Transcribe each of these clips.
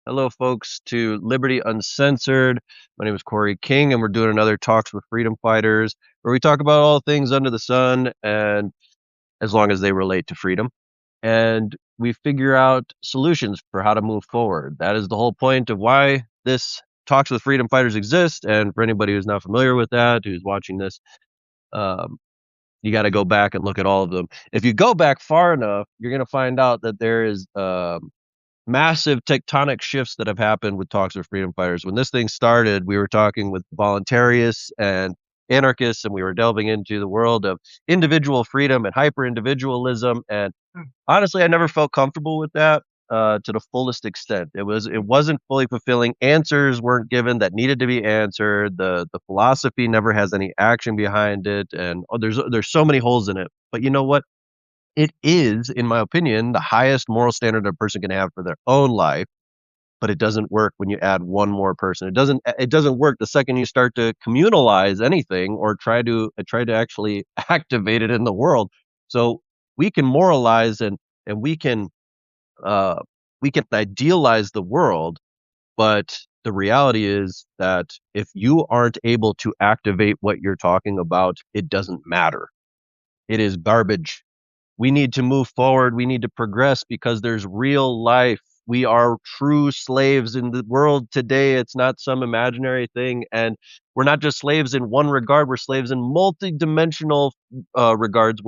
Hello, folks, to Liberty Uncensored. My name is Corey King, and we're doing another Talks with Freedom Fighters, where we talk about all things under the sun, and as long as they relate to freedom, and we figure out solutions for how to move forward. That is the whole point of why this Talks with Freedom Fighters exist. And for anybody who's not familiar with that, who's watching this, um, you got to go back and look at all of them. If you go back far enough, you're going to find out that there is massive tectonic shifts that have happened with talks with freedom fighters. When this thing started, we were talking with voluntarists and anarchists, and we were delving into the world of individual freedom and hyper individualism. And honestly, I never felt comfortable with that to the fullest extent. It wasn't fully fulfilling. Answers weren't given that needed to be answered. The philosophy never has any action behind it, and there's so many holes in it. But you know what? It is, in my opinion, the highest moral standard a person can have for their own life, but it doesn't work when you add one more person. It doesn't work the second you start to communalize anything or try to actually activate it in the world. So we can moralize and uh we can idealize the world, but the reality is that if you aren't able to activate what you're talking about, it doesn't matter. It is garbage. We need to move forward. We need to progress because there's real life. We are true slaves in the world today. It's not some imaginary thing. And we're not just slaves in one regard, we're slaves in multidimensional regards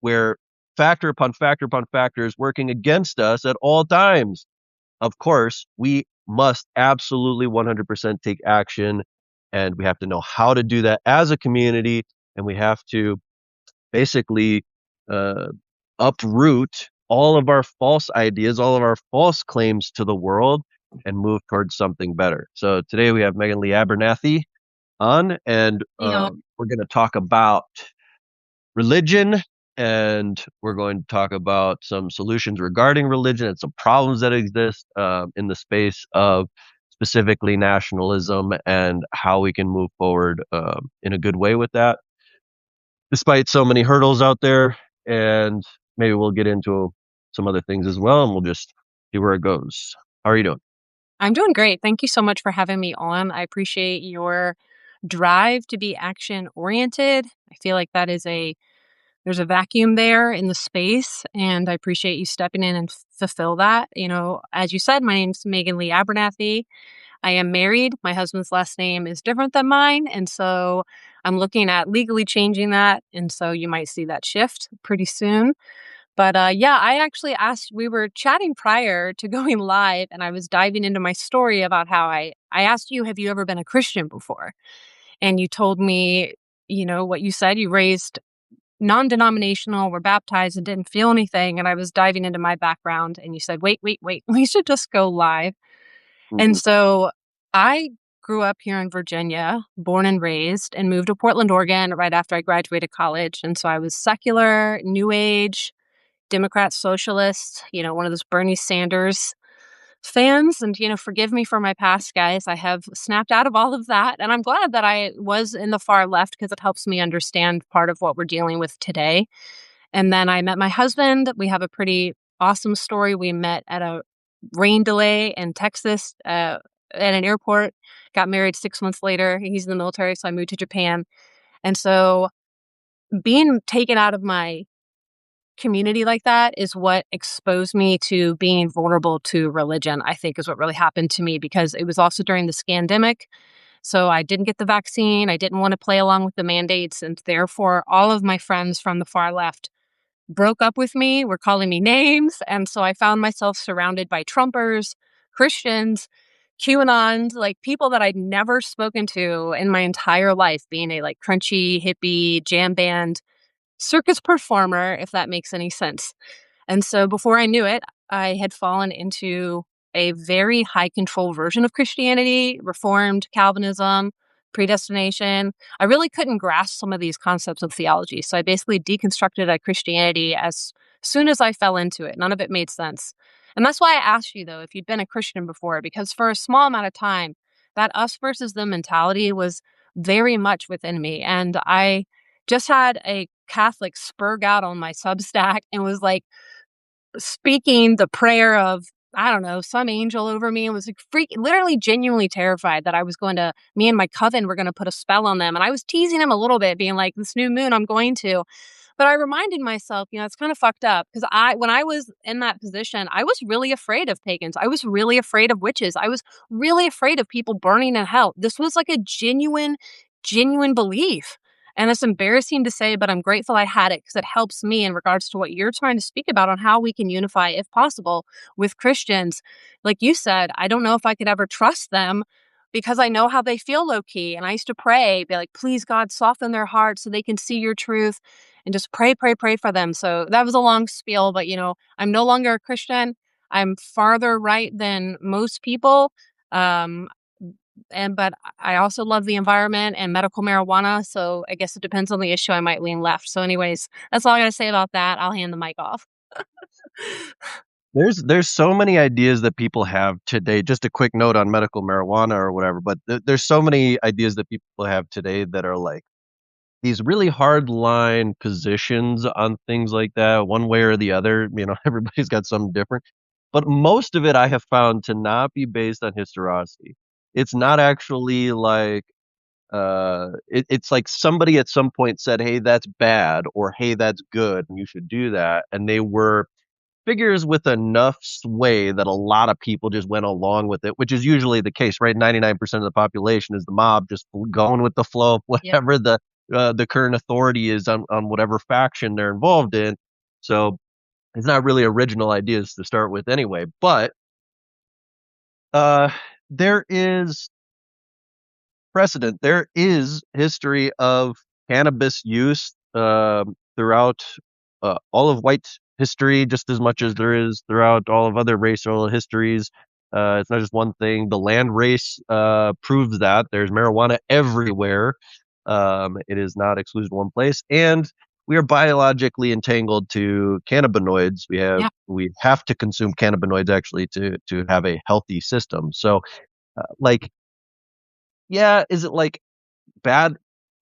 where factor upon factor upon factor is working against us at all times. Of course, we must absolutely 100% take action, and we have to know how to do that as a community, and we have to basically uh, uproot all of our false ideas, all of our false claims to the world, and move towards something better. So today we have Megan Leigh Abernathy on, and Yeah, we're going to talk about religion, and we're going to talk about some solutions regarding religion and some problems that exist in the space of specifically nationalism and how we can move forward in a good way with that despite so many hurdles out there. And maybe we'll get into some other things as well, and we'll just see where it goes. How are you doing? I'm doing great. Thank you so much for having me on. I appreciate your drive to be action oriented. I feel like there's a vacuum there in the space, and I appreciate you stepping in and fulfill that. As you said, my name's Megan Leigh Abernathy. I am married. My husband's last name is different than mine, and so I'm looking at legally changing that, and so you might see that shift pretty soon. But yeah, I actually asked, we were chatting prior to going live, and I was diving into my story about how I asked you, have you ever been a Christian before? And you told me, what you said, you raised non denominational, were baptized and didn't feel anything. And I was diving into my background, and you said, wait, wait, wait, we should just go live. And Mhm. so I grew up here in Virginia, born and raised, and moved to Portland, Oregon right after I graduated college. And so I was secular, new age, Democrat socialist, one of those Bernie Sanders fans. And, forgive me for my past, guys. I have snapped out of all of that. And I'm glad that I was in the far left because it helps me understand part of what we're dealing with today. And then I met my husband. We have a pretty awesome story. We met at a rain delay in Texas at an airport, got married 6 months later. He's in the military. So I moved to Japan. And so being taken out of my community like that is what exposed me to being vulnerable to religion, I think is what really happened to me because it was also during the scandemic. So I didn't get the vaccine. I didn't want to play along with the mandates. And therefore, all of my friends from the far left broke up with me, were calling me names. And so I found myself surrounded by Trumpers, Christians, QAnons, like people that I'd never spoken to in my entire life, being a like crunchy, hippie, jam band circus performer, if that makes any sense. And so before I knew it, I had fallen into a very high control version of Christianity, Reformed Calvinism, predestination. I really couldn't grasp some of these concepts of theology. So I basically deconstructed a Christianity as soon as I fell into it. None of it made sense. And that's why I asked you, though, if you'd been a Christian before, because for a small amount of time, that us versus them mentality was very much within me. And I just had a Catholic spurg out on my Substack and was like, speaking the prayer of I don't know, some angel over me and was like literally genuinely terrified that I was going to me and my coven were gonna put a spell on them, and I was teasing him a little bit, being like, "This new moon, I'm going to." But I reminded myself, it's kinda fucked up because when I was in that position, I was really afraid of pagans. I was really afraid of witches. I was really afraid of people burning in hell. This was like a genuine belief. And it's embarrassing to say, but I'm grateful I had it because it helps me in regards to what you're trying to speak about on how we can unify, if possible, with Christians. Like you said, I don't know if I could ever trust them because I know how they feel low key. And I used to pray, be like, please, God, soften their hearts so they can see your truth and just pray, pray, pray for them. So that was a long spiel, but I'm no longer a Christian. I'm farther right than most people. Um, but I also love the environment and medical marijuana. So I guess it depends on the issue. I might lean left. So, anyways, that's all I got to say about that. I'll hand the mic off. There's so many ideas that people have today. Just a quick note on medical marijuana or whatever, but there's so many ideas that people have today that are like these really hard line positions on things like that, one way or the other. Everybody's got something different. But most of it I have found to not be based on historicity. It's not actually like it's like somebody at some point said, "Hey, that's bad," or "Hey, that's good, and you should do that." And they were figures with enough sway that a lot of people just went along with it, which is usually the case, right? 99% of the population is the mob just going with the flow of Yep. whatever the current authority is on whatever faction they're involved in. So it's not really original ideas to start with anyway. But uh, there is precedent. There is history of cannabis use throughout all of white history, just as much as there is throughout all of other racial histories. It's not just one thing. The land race proves that there's marijuana everywhere. It is not exclusive to one place, and we are biologically entangled to cannabinoids. Yeah. We have to consume cannabinoids actually to have a healthy system. So, like, yeah, is it like bad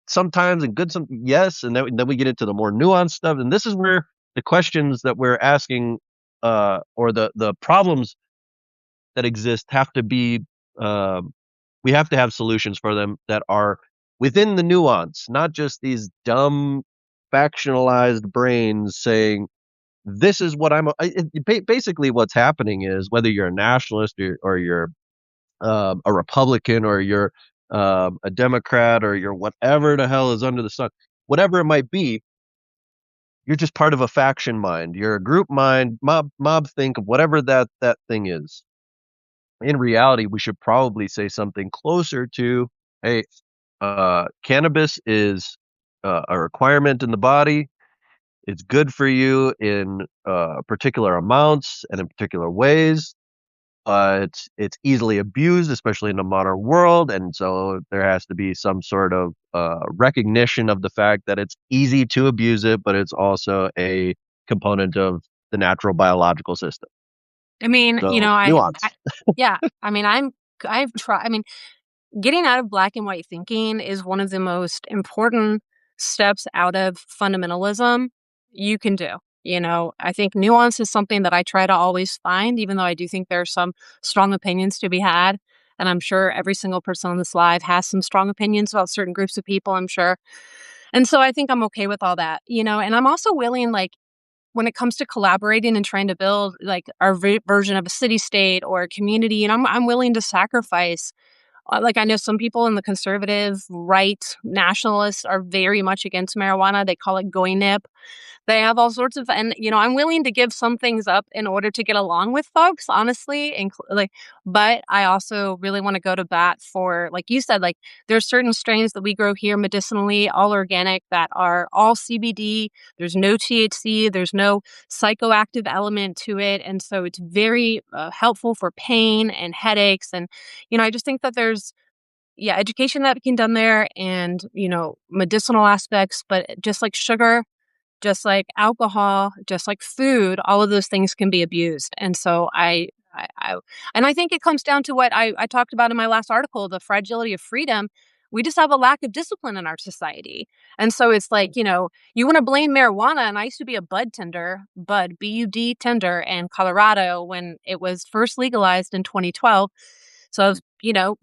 sometimes and good some yes, and then we get into the more nuanced stuff, and this is where the questions that we're asking, or the problems that exist have to be, um we have to have solutions for them that are within the nuance, not just these dumb factionalized brains saying, "This is what I'm a" basically what's happening is whether you're a nationalist or you're a Republican or you're a Democrat or you're whatever the hell is under the sun, whatever it might be, you're just part of a faction mind. You're a group mind, mob think of whatever that thing is. In reality, we should probably say something closer to, hey, cannabis is a requirement in the body. It's good for you in particular amounts and in particular ways. It's easily abused, especially in the modern world, and so there has to be some sort of, recognition of the fact that it's easy to abuse it, but it's also a component of the natural biological system. I mean, So, I nuance. yeah, I mean, I've tried. I mean, getting out of black and white thinking is one of the most important steps out of fundamentalism you can do. I think nuance is something that I try to always find, even though I do think there are some strong opinions to be had. And I'm sure every single person on this live has some strong opinions about certain groups of people, I'm sure. And so I think I'm okay with all that. And I'm also willing, like, when it comes to collaborating and trying to build like our version of a city state or a community, and I'm willing to sacrifice like, I know some people in the conservative right nationalists are very much against marijuana. They call it going nip. They have all sorts of, and I'm willing to give some things up in order to get along with folks, honestly. And like, but I also really want to go to bat for, like you said, like there's certain strains that we grow here medicinally, all organic, that are all CBD. There's no THC. There's no psychoactive element to it, and so it's very helpful for pain and headaches. And I just think that there's education that can be done there, and medicinal aspects, but just like sugar, just like alcohol, just like food, all of those things can be abused. And so I and I think it comes down to what I talked about in my last article, the fragility of freedom. We just have a lack of discipline in our society. And so it's like, you want to blame marijuana. And I used to be a bud, tender in Colorado when it was first legalized in 2012. So I was,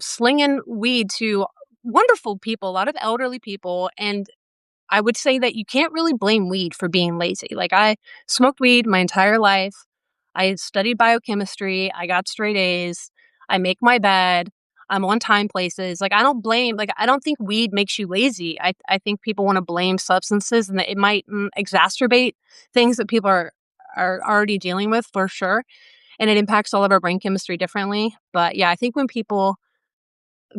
slinging weed to wonderful people, a lot of elderly people. And I would say that you can't really blame weed for being lazy. Like, I smoked weed my entire life. I studied biochemistry. I got straight A's. I make my bed. I'm on time places. Like, I don't think weed makes you lazy. I think people want to blame substances and that it might exacerbate things that people are already dealing with for sure. And it impacts all of our brain chemistry differently. But yeah, I think when people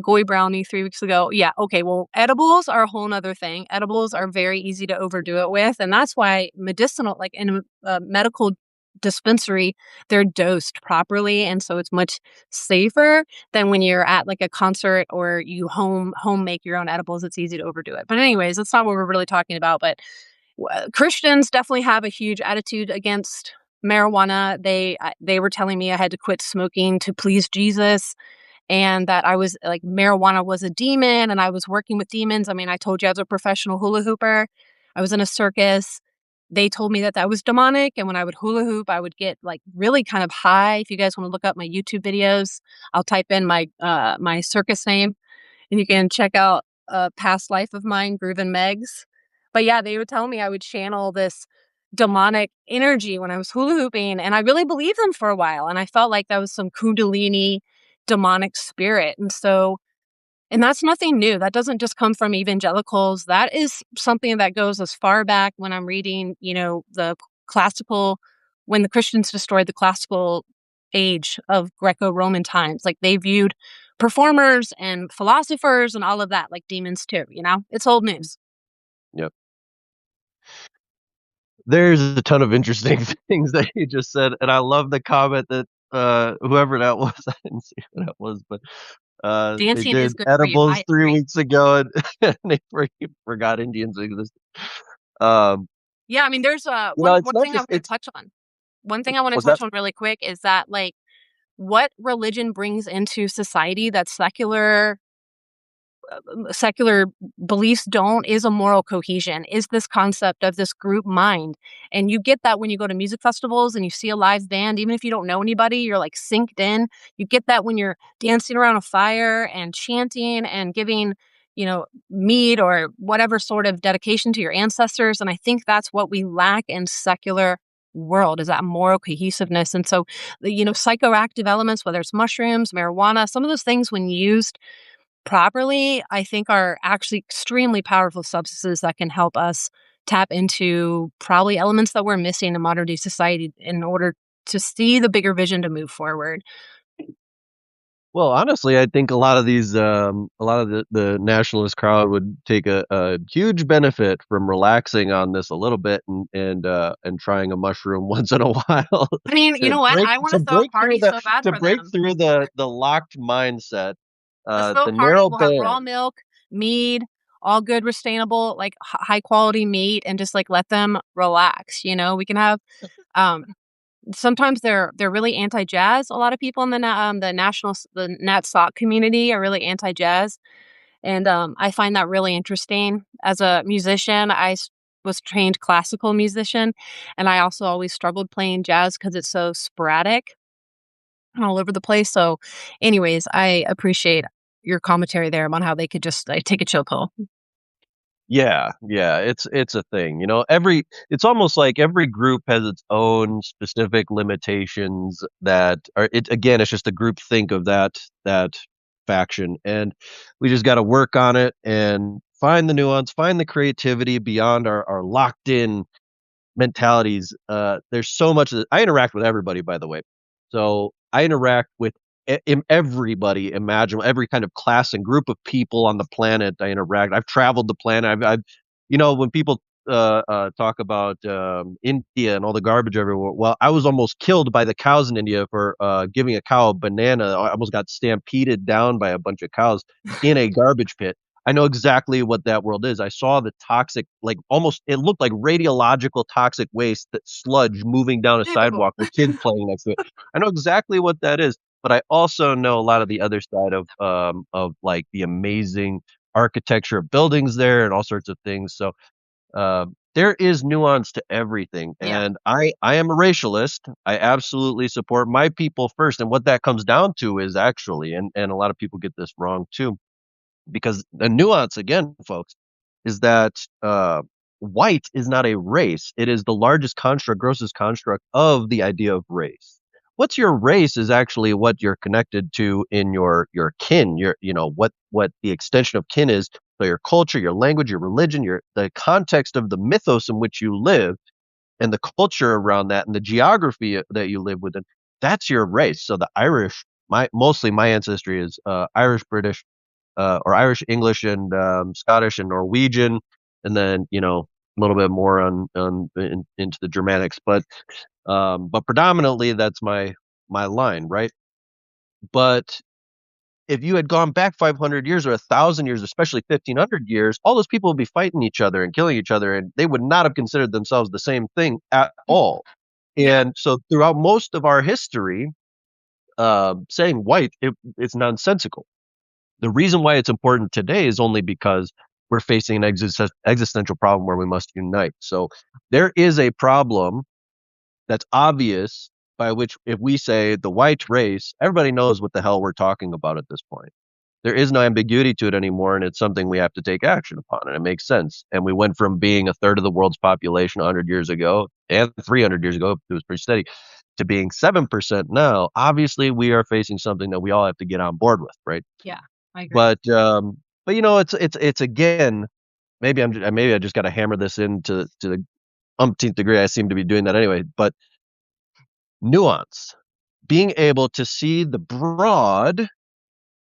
Goy brownie 3 weeks ago. Yeah, okay, well, edibles are a whole nother thing. Edibles are very easy to overdo it with, and that's why medicinal like, in a medical dispensary, they're dosed properly, and so it's much safer than when you're at, like, a concert or you home make your own edibles. It's easy to overdo it. But anyways, that's not what we're really talking about, but Christians definitely have a huge attitude against marijuana. They were telling me I had to quit smoking to please Jesus, and that I was like marijuana was a demon and I was working with demons. I mean, I told you I was a professional hula hooper. I was in a circus. They told me that that was demonic, and when I would hula hoop, I would get like really kind of high. If you guys want to look up my YouTube videos, I'll type in my circus name, and you can check out a past life of mine, Groovin' Megs. But yeah, they would tell me I would channel this demonic energy when I was hula hooping, and I really believed them for a while, and I felt like that was some kundalini demonic spirit. And that's nothing new. That doesn't just come from evangelicals. That is something that goes as far back when I'm reading, the classical, when the Christians destroyed the classical age of Greco-Roman times. Like, they viewed performers and philosophers and all of that like demons too, It's old news. Yep. There's a ton of interesting things that you just said, and I love the comment that, whoever that was, I didn't see who that was, but, they Dancing is did good for you. edibles I 3 agree. weeks ago and and they forgot Indians existed. Um, Yeah, I mean, there's one it's one not thing I just want to it's touch on. One thing I want to was that touch on really quick is that, like, what religion brings into society that secular beliefs don't is a moral cohesion, is this concept of this group mind. And you get that when you go to music festivals and you see a live band, even if you don't know anybody, you're like synced in. You get that when you're dancing around a fire and chanting and giving, mead or whatever sort of dedication to your ancestors. And I think that's what we lack in secular world, is that moral cohesiveness. And so psychoactive elements, whether it's mushrooms, marijuana, some of those things when used properly, I think are actually extremely powerful substances that can help us tap into probably elements that we're missing in modern day society in order to see the bigger vision to move forward. well, honestly, I think a lot of the nationalist crowd would take a huge benefit from relaxing on this a little bit and trying a mushroom once in a while I mean, you know what? I want to throw a party so bad for them. the locked mindset, Let's throw a the party. narrow We'll have raw band. milk, mead, all good, sustainable, like high quality meat, and just like let them relax. We can have um, sometimes they're really anti-jazz. A lot of people in the Nat Sock community are really anti-jazz, and I find that really interesting. As a musician, was trained classical musician, and I also always struggled playing jazz because it's so sporadic and all over the place. So, anyways, I appreciate your commentary there on how they could just take a chill pill. Yeah, yeah, it's a thing, it's almost like every group has its own specific limitations that are it's just a group think of that faction, and we just gotta work on it and find the nuance, find the creativity beyond our locked in mentalities. There's so much that I interact with everybody, by the way. So I interact with everybody imaginable, every kind of class and group of people on the planet. I interact. I've traveled the planet. When people talk about India and all the garbage everywhere. Well, I was almost killed by the cows in India for giving a cow a banana. I almost got stampeded down by a bunch of cows in a garbage pit. I know exactly what that world is. I saw the toxic, like almost, it looked like radiological toxic waste, that sludge moving down a Ew. sidewalk with kids playing next to it. I know exactly what that is, but I also know a lot of the other side of like the amazing architecture of buildings there and all sorts of things. So there is nuance to everything, Yeah. and I am a racialist. I absolutely support my people first, and what that comes down to is actually, and a lot of people get this wrong too, because the nuance again, folks, is that white is not a race. It is the largest construct, grossest construct of the idea of race. What's your race is actually what you're connected to in your kin. Your what the extension of kin is. So your culture, your language, your religion, your the context of the mythos in which you live, and the culture around that, and the geography that you live within. That's your race. So the Irish, mostly my ancestry is Irish, British, or Irish, English, and Scottish and Norwegian, and then a little bit more into the Germanics, but predominantly that's my line, right? But if you had gone back 500 years or 1,000 years, especially 1,500 years, all those people would be fighting each other and killing each other, and they would not have considered themselves the same thing at all. Yeah. And so throughout most of our history, saying white, it's nonsensical. The reason why it's important today is only because we're facing an existential problem where we must unite. So there is a problem that's obvious by which if we say the white race, everybody knows what the hell we're talking about at this point. There is no ambiguity to it anymore, and it's something we have to take action upon, and it makes sense. And we went from being a third of the world's population 100 years ago and 300 years ago, it was pretty steady, to being 7% now. Obviously, we are facing something that we all have to get on board with, right? Yeah. I agree. But it's again, maybe I just got to hammer this into the umpteenth degree. I seem to be doing that anyway. But nuance, being able to see the broad,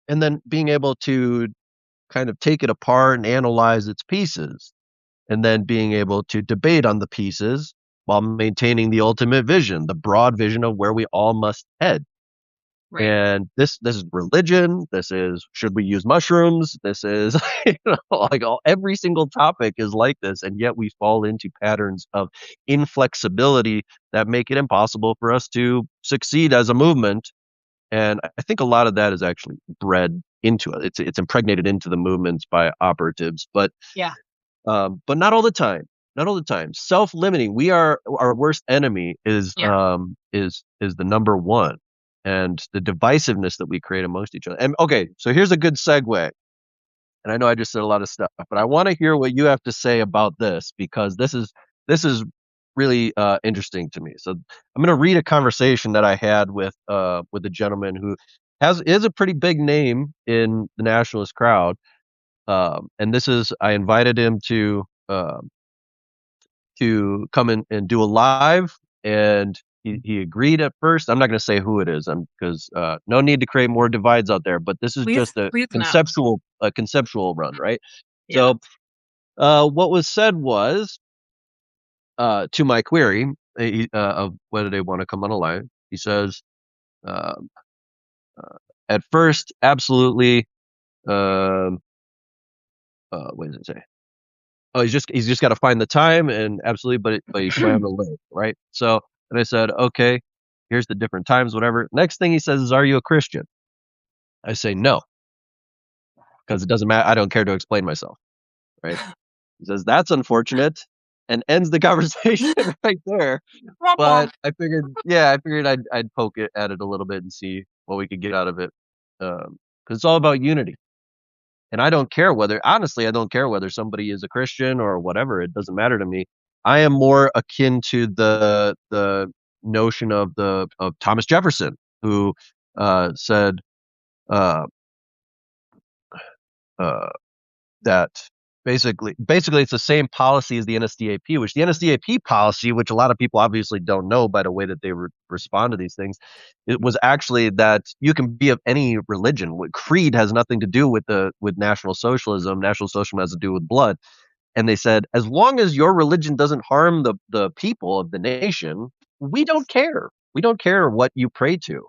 and then being able to kind of take it apart and analyze its pieces, and then being able to debate on the pieces while maintaining the ultimate vision, the broad vision of where we all must head. Right. And this is religion. This is should we use mushrooms? This is like every single topic is like this, and yet we fall into patterns of inflexibility that make it impossible for us to succeed as a movement. And I think a lot of that is actually bred into it. It's impregnated into the movements by operatives, Yeah. but not all the time. Not all the time. Self-limiting. We are our worst enemy Yeah. is the number one, and the divisiveness that we create amongst each other. And okay, so here's a good segue. And I know I just said a lot of stuff, but I want to hear what you have to say about this because this is really interesting to me. So I'm going to read a conversation that I had with a gentleman who has is a pretty big name in the nationalist crowd. And this is I invited him to come in and do a live, and he agreed at first. I'm not going to say who it is, because no need to create more divides out there. But this is Please, just a please no. conceptual run, right? Yeah. So what was said was to my query of whether they want to come on a live. He says, um, at first, absolutely. Um, what does it say? Oh, he's just got to find the time and absolutely, but he slammed the link, right? So, and I said, okay, here's the different times, whatever. Next thing he says is, are you a Christian? I say no, because it doesn't matter. I don't care to explain myself, right? He says that's unfortunate, and ends the conversation right there. Womp But womp. I figured I'd poke it at it a little bit and see what we could get out of it, because it's all about unity. And I don't care whether honestly, I don't care whether somebody is a Christian or whatever, it doesn't matter to me. I am more akin to the notion of Thomas Jefferson, who said uh, uh, that basically it's the same policy as the NSDAP, which the NSDAP policy, which a lot of people obviously don't know by the way that they respond to these things, it was actually that you can be of any religion. Creed has nothing to do with National Socialism. National Socialism has to do with blood. And they said, as long as your religion doesn't harm the people of the nation, we don't care. We don't care what you pray to.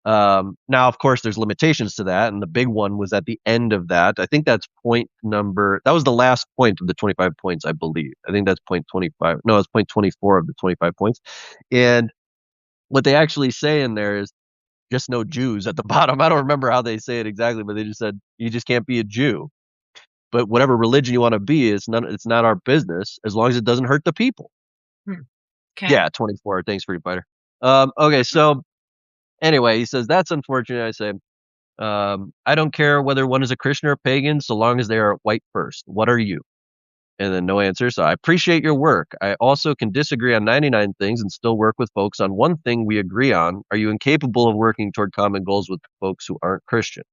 Now, of course, there's limitations to that, and the big one was at the end of that. I think that's that was the last point of the 25 points, I believe. I think that's point 25. No, it's point 24 of the 25 points. And what they actually say in there is just no Jews at the bottom. I don't remember how they say it exactly, but they just said, you just can't be a Jew. but whatever religion you wanna be, it's not our business as long as it doesn't hurt the people. Hmm. 'Kay. Yeah, 24. Thanks, Freedom Fighter. Okay, so anyway, he says, "That's unfortunate." I say, "I don't care whether one is a Christian or a pagan so long as they are white first. What are you?" And then no answer. So I appreciate your work. I also can disagree on 99 things and still work with folks on one thing we agree on. Are you incapable of working toward common goals with folks who aren't Christian?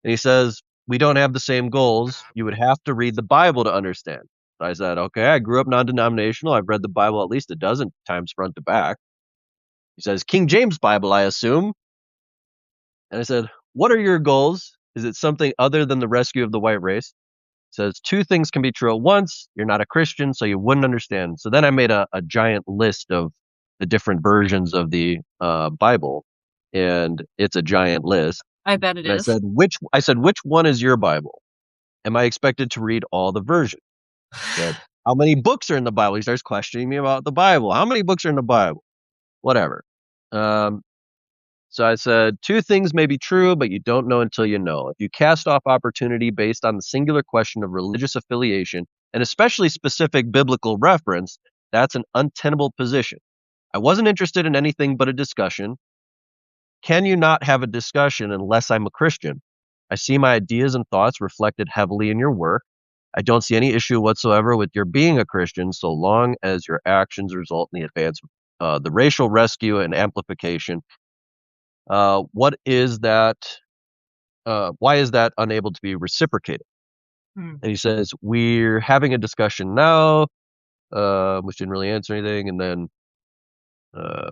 And he says, we don't have the same goals. You would have to read the Bible to understand. I said, okay, I grew up non denominational. I've read the Bible at least a dozen times front to back. He says, King James Bible, I assume. And I said, what are your goals? Is it something other than the rescue of the white race? Says two things can be true at once. You're not a Christian, so you wouldn't understand. So then I made a giant list of the different versions of the Bible, and it's a giant list. I bet it And is. I said, which one is your Bible? Am I expected to read all the versions? Said, how many books are in the Bible? He starts questioning me about the Bible. How many books are in the Bible? Whatever. Um, so I said, two things may be true, but you don't know until you know. If you cast off opportunity based on the singular question of religious affiliation, and especially specific biblical reference, that's an untenable position. I wasn't interested in anything but a discussion. Can you not have a discussion unless I'm a Christian? I see my ideas and thoughts reflected heavily in your work. I don't see any issue whatsoever with your being a Christian so long as your actions result in the advance of the racial rescue and amplification. What is that why is that unable to be reciprocated? Hmm. And he says, we're having a discussion now, which didn't really answer anything. Uh,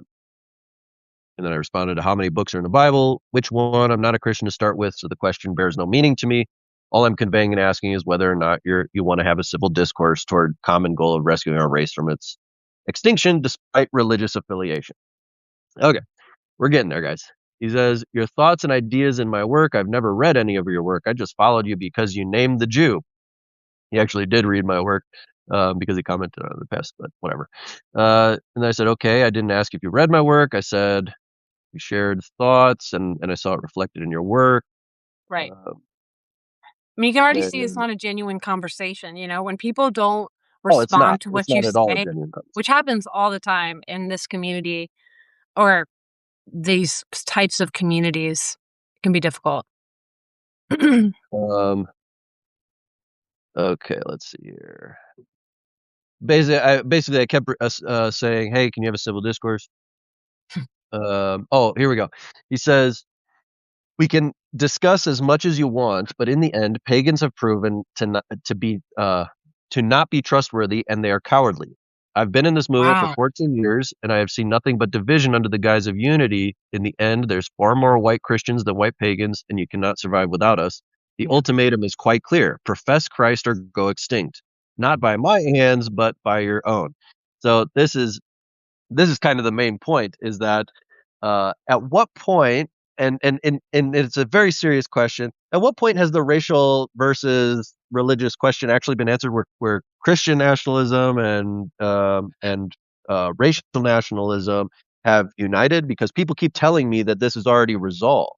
and then I responded to how many books are in the Bible, which one? I'm not a Christian to start with, so the question bears no meaning to me. All I'm conveying and asking is whether or not you want to have a civil discourse toward common goal of rescuing our race from its extinction despite religious affiliation. Okay, we're getting there, guys. He says, your thoughts and ideas in my work. I've never read any of your work. I just followed you because you named the Jew. He actually did read my work because he commented on it in the past, but whatever. And I said, okay, I didn't ask if you read my work. I said, you shared thoughts and I saw it reflected in your work. Right. Uh, I mean, you can already see it's and, not a genuine conversation, you know, when people don't oh, it's not. respond to It's what you not at all a say, genuine which conversation. happens all the time in this community or these types of communities, it can be difficult. Um, okay, let's see here. Basically, I kept saying, hey, can you have a civil discourse? Oh, here we go. He says, we can discuss as much as you want, but in the end, pagans have proven to not be trustworthy, and they are cowardly. I've been in this movement for Wow. 14 years, and I have seen nothing but division under the guise of unity. In the end, there's far more white Christians than white pagans, and you cannot survive without us. The Yeah. ultimatum is quite clear: profess Christ or go extinct. Not by my hands, but by your own. So this is kind of the main point, is that at what point, and it's a very serious question. At what point has the racial versus religious question actually been answered, where Christian nationalism and racial nationalism have united? Because people keep telling me that this is already resolved.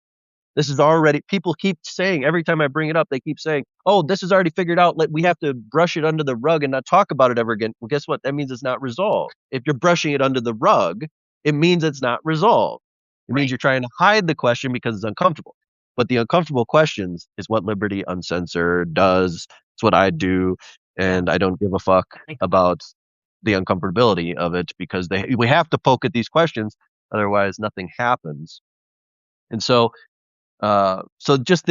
This is already, people keep saying, every time I bring it up, they keep saying, "Oh, this is already figured out. Like, we have to brush it under the rug and not talk about it ever again." Well, guess what? That means it's not resolved. If you're brushing it under the rug, it means it's not resolved. It means Right. you're trying to hide the question because it's uncomfortable. But the uncomfortable questions is what Liberty Uncensored does. It's what I do, Yeah. and I don't give a fuck Like, about the uncomfortability of it, because we have to poke at these questions, otherwise nothing happens. And so just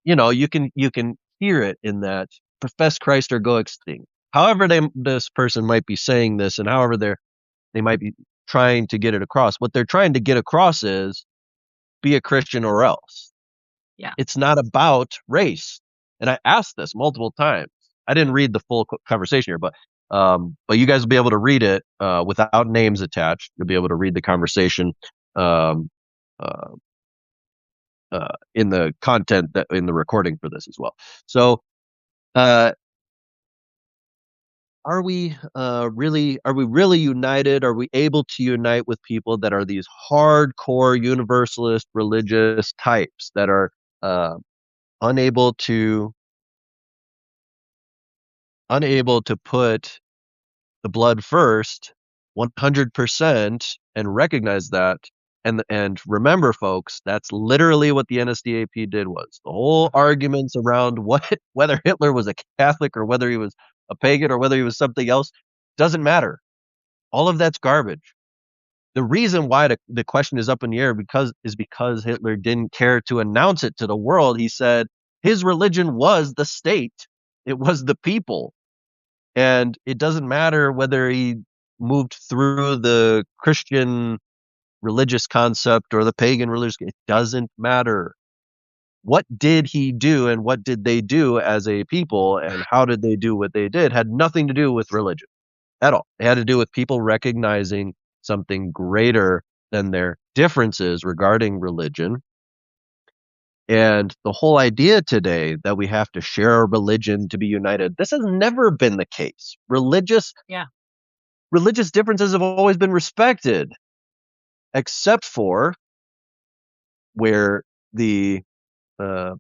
you can hear it in that profess Christ or go extinct. However, this person might be saying this, and however they might be trying to get it across. What they're trying to get across is, be a Christian or else. yeah. It's not about race. And I asked this multiple times. I didn't read the full conversation here, but you guys will be able to read it without names attached. You'll be able to read the conversation um, uh, in the content that in the recording for this as well. So, uh, are we really united? Are we able to unite with people that are these hardcore universalist religious types that are uh, unable to unable to put the blood first 100% and recognize that. And remember, folks, that's literally what the NSDAP did. Was the whole arguments around what whether Hitler was a Catholic or whether he was a pagan or whether he was something else doesn't matter. All of that's garbage. The reason why the question is up in the air because Hitler didn't care to announce it to the world. He said his religion was the state. It was the people. And it doesn't matter whether he moved through the Christian religious concept or the pagan religious. It doesn't matter. What did he do and what did they do as a people and how did they do what they did had nothing to do with religion at all. It had to do with people recognizing something greater than their differences regarding religion. And the whole idea today that we have to share a religion to be united, this has never been the case. Yeah. Religious differences have always been respected, except for where the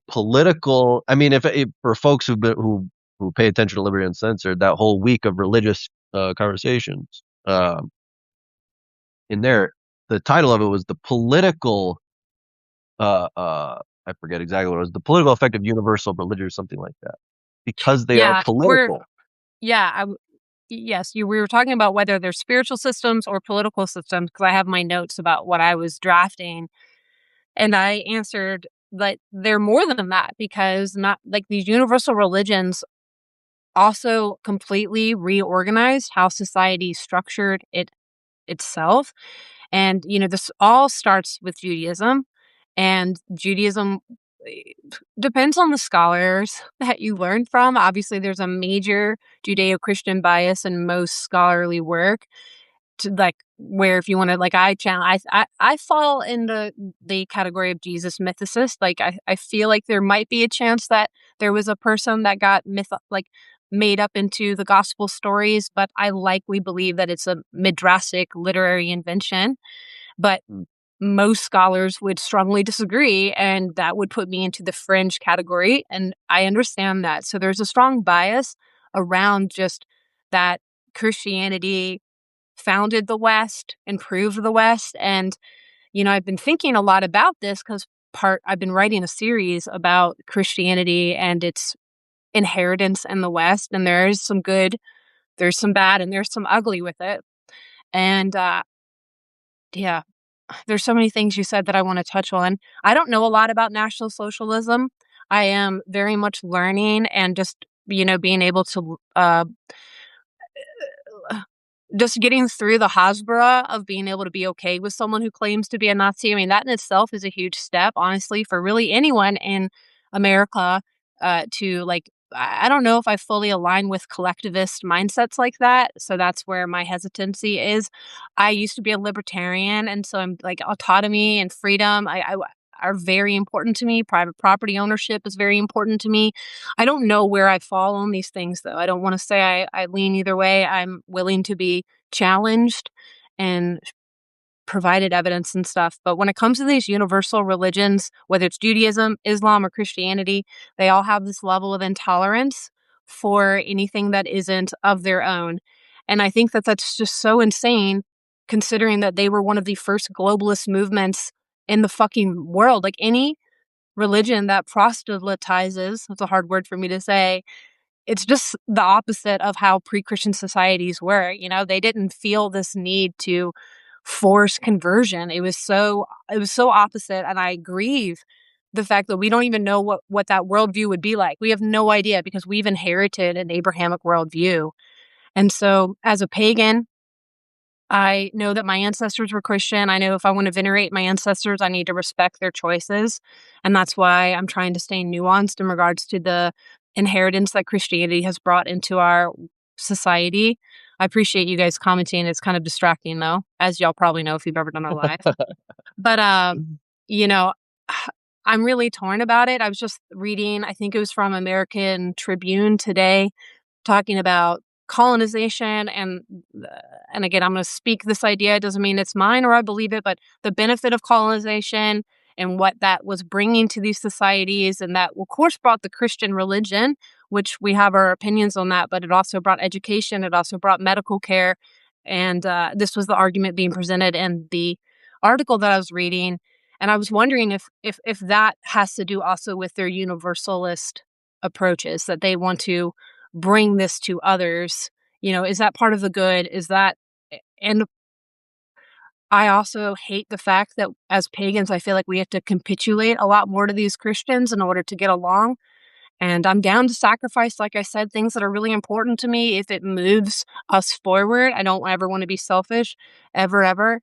political. I mean, if for folks who pay attention to Liberty Uncensored, that whole week of religious conversations, in there, the title of it was the political. I forget exactly what it was. The political effect of universal religion, or something like that, because they are Yeah, political. yeah, yes, we were talking about whether they're spiritual systems or political systems because I have my notes about what I was drafting, and I answered that they're more than that because not like these universal religions also completely reorganized how society structured itself. And, this all starts with Judaism, and Judaism eh, depends on the scholars that you learn from. Obviously, there's a major Judeo Christian bias in most scholarly work. To like where if you want to like I challenge I fall in the category of Jesus mythicist. Like I feel like there might be a chance that there was a person that got made up into the gospel stories, but I likely believe that it's a midrashic literary invention. But Mm. most scholars would strongly disagree, and that would put me into the fringe category. And I understand that. So there's a strong bias around just that Christianity founded the West, improved the West. And, I've been thinking a lot about this because I've been writing a series about Christianity and its inheritance in the West. And there's some good, there's some bad, and there's some ugly with it. And yeah, there's so many things you said that I want to touch on. I don't know a lot about National Socialism. I am very much learning and just, being able to just getting through the Hasbara of being able to be okay with someone who claims to be a Nazi. I mean, that in itself is a huge step, honestly, for really anyone in America to like. I don't know if I fully align with collectivist mindsets like that. So that's where my hesitancy is. I used to be a libertarian, and so I'm like autonomy and freedom. Are very important to me. Private property ownership is very important to me. I don't know where I fall on these things, though. I don't want to say I lean either way. I'm willing to be challenged and provided evidence and stuff. But when it comes to these universal religions, whether it's Judaism, Islam, or Christianity, they all have this level of intolerance for anything that isn't of their own. And I think that that's just so insane considering that they were one of the first globalist movements in the fucking world. Like any religion that proselytizes, that's a hard word for me to say, it's just the opposite of how pre-Christian societies were. They didn't feel this need to force conversion. It was so opposite, and I grieve the fact that we don't even know what that worldview would be like. We have no idea because we've inherited an Abrahamic worldview. And so as a pagan, I know that my ancestors were Christian. I know if I want to venerate my ancestors, I need to respect their choices. And that's why I'm trying to stay nuanced in regards to the inheritance that Christianity has brought into our society. I appreciate you guys commenting. It's kind of distracting though, as y'all probably know if you've ever done a live. But you know, I'm really torn about it. I was just reading, I think it was from American Tribune today, talking about colonization and again I'm going to speak this idea. It doesn't mean it's mine or I believe it, but the benefit of colonization and what that was bringing to these societies, and that of course brought the Christian religion, which we have our opinions on that, but it also brought education, it also brought medical care, and this was the argument being presented in the article that I was reading, and I was wondering if that has to do also with their universalist approaches, that they want to bring this to others. Is that part of the good? Is that and I also hate the fact that as pagans, I feel like we have to capitulate a lot more to these Christians in order to get along. And I'm down to sacrifice, like I said, things that are really important to me if it moves us forward. I don't ever want to be selfish, ever, ever.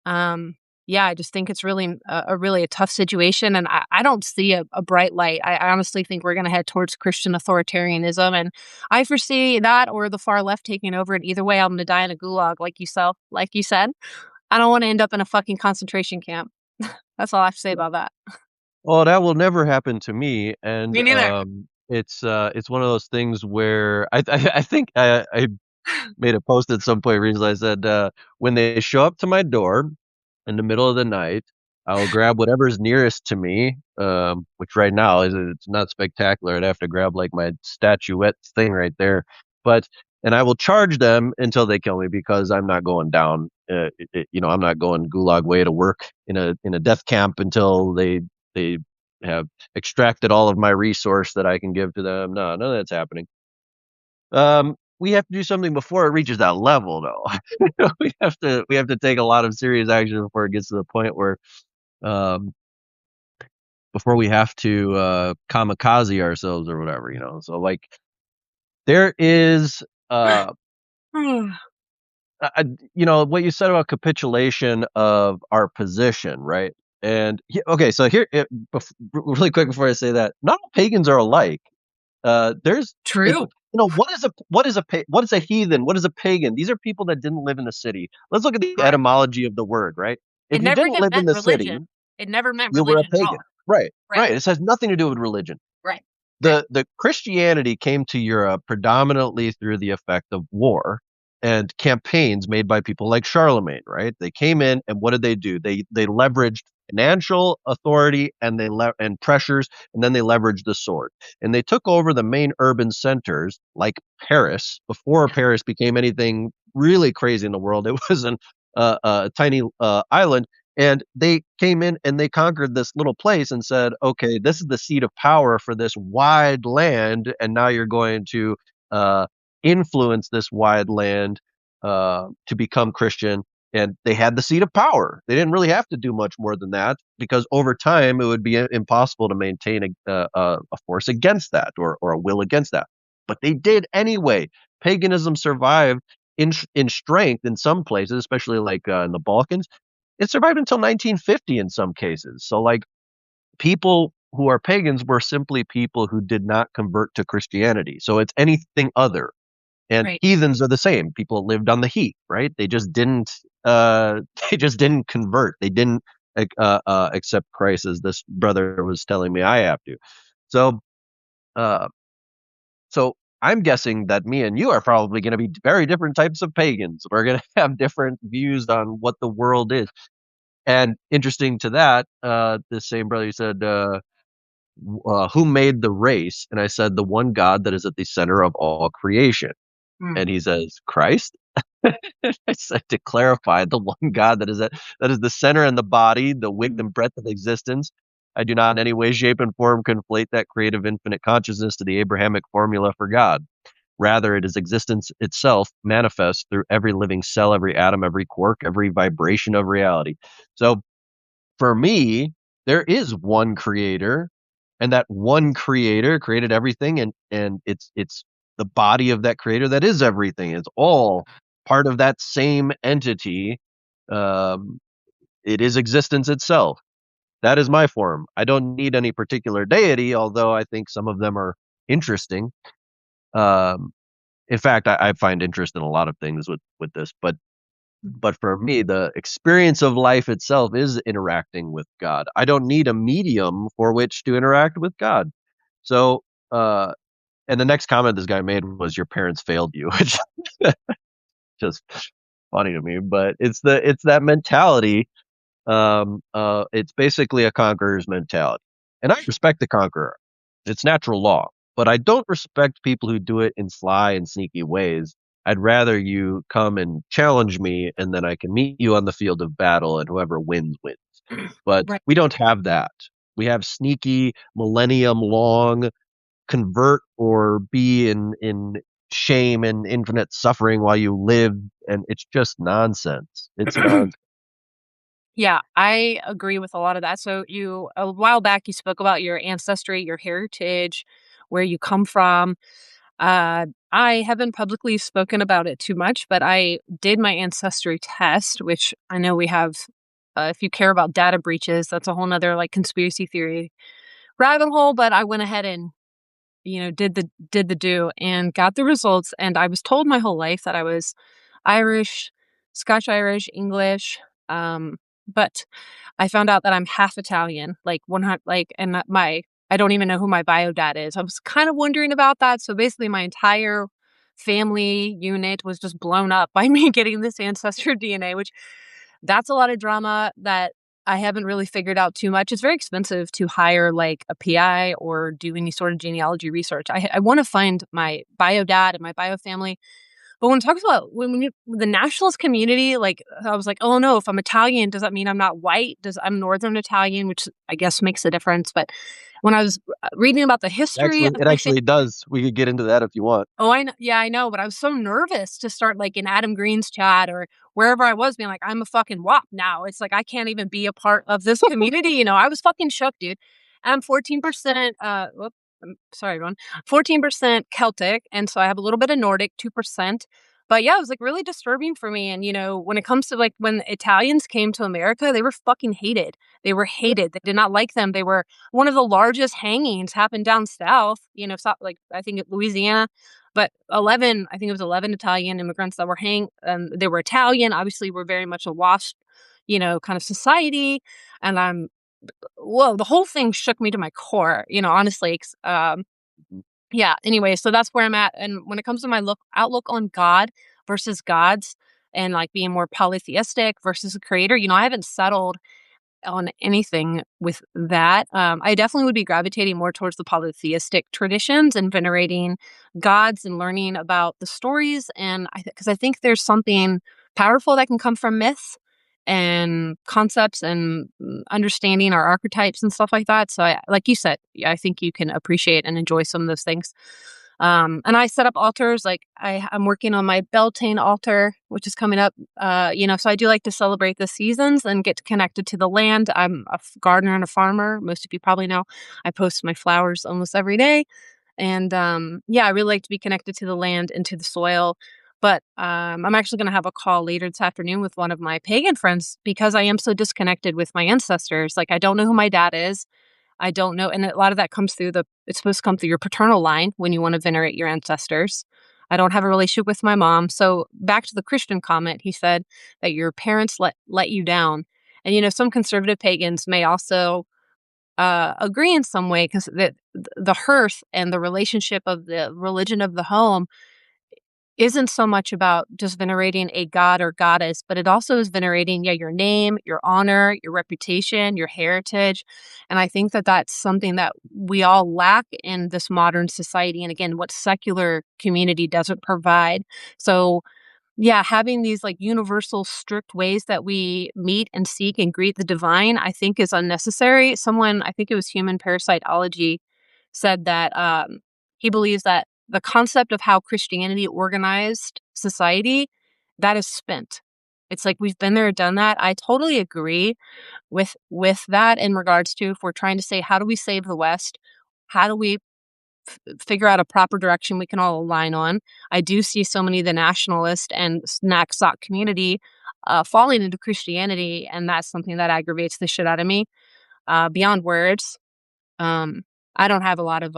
Um, yeah, I just think it's really a really a tough situation, and I don't see a bright light. I honestly think we're going to head towards Christian authoritarianism, and I foresee that or the far left taking over. And either way, I'm going to die in a gulag, like you said. I don't want to end up in a fucking concentration camp. That's all I have to say about that. Well, that will never happen to me, and, Me neither. it's one of those things where I think I made a post at some point recently. I said, "When they show up to my door in the middle of the night, I'll grab whatever's nearest to me," which right now it's not spectacular. I'd have to grab, like, my statuette thing right there, but and I will charge them until they kill me because I'm not going down, I'm not going gulag way to work in a death camp until they have extracted all of my resource that I can give to them. No, none of that's happening. We have to do something before it reaches that level, though. We have to take a lot of serious action before it gets to the point where, um, before we have to, kamikaze ourselves or whatever, you know? So, like, there is, uh, what you said about capitulation of our position, right? And okay, so here, really quick before I say that, not all pagans are alike. There's it True. what is a heathen? What is a pagan? These are people that didn't live in the city. Let's look at the Correct. etymology of the word, right? It If you never didn't even live in meant the city, religion. It never meant you were a religion at pagan. all. Right, Right. right. This has nothing to do with religion. Right. Right. The Christianity came to Europe predominantly through the effect of war and campaigns made by people like Charlemagne, right? They came in and what did they do? They leveraged financial authority and and pressures, and then they leveraged the sword. And they took over the main urban centers like Paris before Yeah. Paris became anything really crazy in the world. It was a tiny island, and they came in and they conquered this little place and said, "Okay, this is the seat of power for this wide land, and now you're going to uh, influence this wide land to become Christian." And they had the seat of power. They didn't really have to do much more than that because over time it would be impossible to maintain a force against that or a will against that. But they did anyway. Paganism survived in strength in some places, especially like in the Balkans. It survived until 1950 in some cases. So, like, people who are pagans were simply people who did not convert to Christianity. So it's anything other. And Right. heathens are the same. People lived on the heath, right? Uh they just didn't convert. They didn't accept Christ as this brother was telling me I have to. So uh so I'm guessing that me and you are probably going to be very different types of pagans. We're going to have different views on what the world is. And interesting to that, the same brother, he said, "Who made the race?" And I said, "The one God that is at the center of all creation." Mm. And he says, "Christ?" I said, "To clarify, the one God that is the center and the body, the width and breadth of existence. I do not in any way, shape, and form conflate that creative infinite consciousness to the Abrahamic formula for God. Rather, it is existence itself manifest through every living cell, every atom, every quark, every vibration of reality." So for me, there is one creator, and that one creator created everything, and it's the body of that creator that is everything. It's all part of that same entity. Um, it is existence itself. That is my form. I don't need any particular deity, although I think some of them are interesting. Um, in fact, I find interest in a lot of things with this, but for me, the experience of life itself is interacting with God. I don't need a medium for which to interact with God. So, uh, and the next comment this guy made was, "Your parents failed you," which just funny to me. But it's that mentality. It's basically a conqueror's mentality, and I respect the conqueror. It's natural law. but I don't respect people who do it in sly and sneaky ways. I'd rather you come and challenge me, and then I can meet you on the field of battle, and whoever wins, wins. But Right. we don't have that. We have sneaky, millennium long convert or be in shame and infinite suffering while you live, and it's just nonsense. It's nonsense. Yeah, I agree with a lot of that. So you a while back you spoke about your ancestry, your heritage, where you come from. I haven't publicly spoken about it too much, but I did my ancestry test, which I know we have if you care about data breaches, that's a whole nother like conspiracy theory rabbit hole. But I went ahead and did the do and got the results. And I was told my whole life that I was Irish, Scotch Irish, English. But I found out that I'm half Italian, like 100, like, and that I don't even know who my bio dad is. I was kind of wondering about that. So basically, my entire family unit was just blown up by me getting this ancestor DNA, which that's a lot of drama that I haven't really figured out too much. It's very expensive to hire like a PI or do any sort of genealogy research. I want to find my bio dad and my bio family, but when it talks about the nationalist community, like I was like, oh no, if I'm Italian, does that mean I'm not white? Does I'm Northern Italian, which I guess makes a difference. But when I was reading about the history of It my family, actually does. We could get into that if you want. oh, I know, yeah, I know, but I was so nervous to start like in Adam Green's chat or wherever I was, being like, I'm a fucking WAP now. It's like I can't even be a part of this community. I was fucking shook, dude. I'm 14%. Sorry, everyone. 14% Celtic, and so I have a little bit of Nordic, 2%. But yeah, it was like really disturbing for me. And when it comes to like when Italians came to America, they were fucking hated. They were hated. They did not like them. They were one of the largest hangings happened down south. Like I think Louisiana, but 11, I think it was 11 Italian immigrants that were hanged. They were Italian. Obviously, we're very much a washed, kind of society. And whoa, the whole thing shook me to my core, honestly. Yeah, anyway, so that's where I'm at. And when it comes to my outlook on God versus gods and like being more polytheistic versus a creator, I haven't settled on anything with that. I definitely would be gravitating more towards the polytheistic traditions and venerating gods and learning about the stories. And because I think there's something powerful that can come from myth and concepts and understanding our archetypes and stuff like that. So, like you said, I think you can appreciate and enjoy some of those things. And I set up altars. Like I'm working on my Beltane altar, which is coming up. So I do like to celebrate the seasons and get connected to the land. I'm a gardener and a farmer. Most of you probably know. I post my flowers almost every day, and yeah, I really like to be connected to the land and to the soil. But I'm actually going to have a call later this afternoon with one of my pagan friends because I am so disconnected with my ancestors. Like I don't know who my dad is. I don't know, and a lot of that comes through it's supposed to come through your paternal line when you want to venerate your ancestors. I don't have a relationship with my mom. So back to the Christian comment, he said that your parents let you down. And some conservative pagans may also agree in some way because the hearth and the relationship of the religion of the home isn't so much about just venerating a god or goddess, but it also is venerating, yeah, your name, your honor, your reputation, your heritage. And I think that that's something that we all lack in this modern society. And again, what secular community doesn't provide. So, yeah, having these like universal strict ways that we meet and seek and greet the divine, I think is unnecessary. Someone, I think it was Human Parasitology, said that he believes that the concept of how Christianity organized society, that is spent. It's like we've been there, done that. I totally agree with that in regards to if we're trying to say how do we save the West, how do we figure out a proper direction we can all align on. I do see so many of the nationalist and snack sock community falling into Christianity, and that's something that aggravates the shit out of me beyond words. Um, I don't have a lot of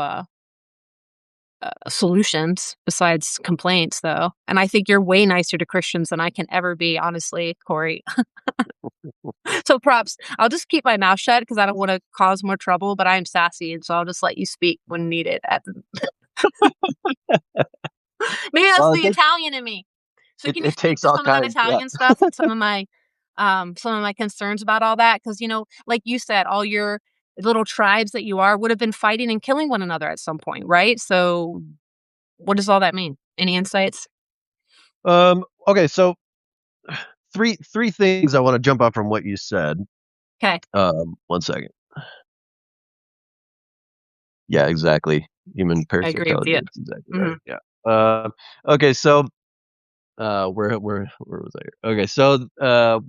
solutions besides complaints, though. And I think you're way nicer to Christians than I can ever be, honestly, Corey. So props. I'll just keep my mouth shut because I don't want to cause more trouble, but I am sassy, and so I'll just let you speak when needed. Maybe that's Well, the Italian in me. So can you it speak takes to all some of that kinds. Yeah. Italian stuff and some of my concerns about all that? Because like you said, all your little tribes that you are would have been fighting and killing one another at some point, right? So, what does all that mean? Any insights? Okay, so three things I wanna jump out from what you said. Okay, 1 second. Yeah, exactly. Human I agree with you. parasitology, that's exactly right, Mhm. yeah. Okay, so, where was I here? Okay, so,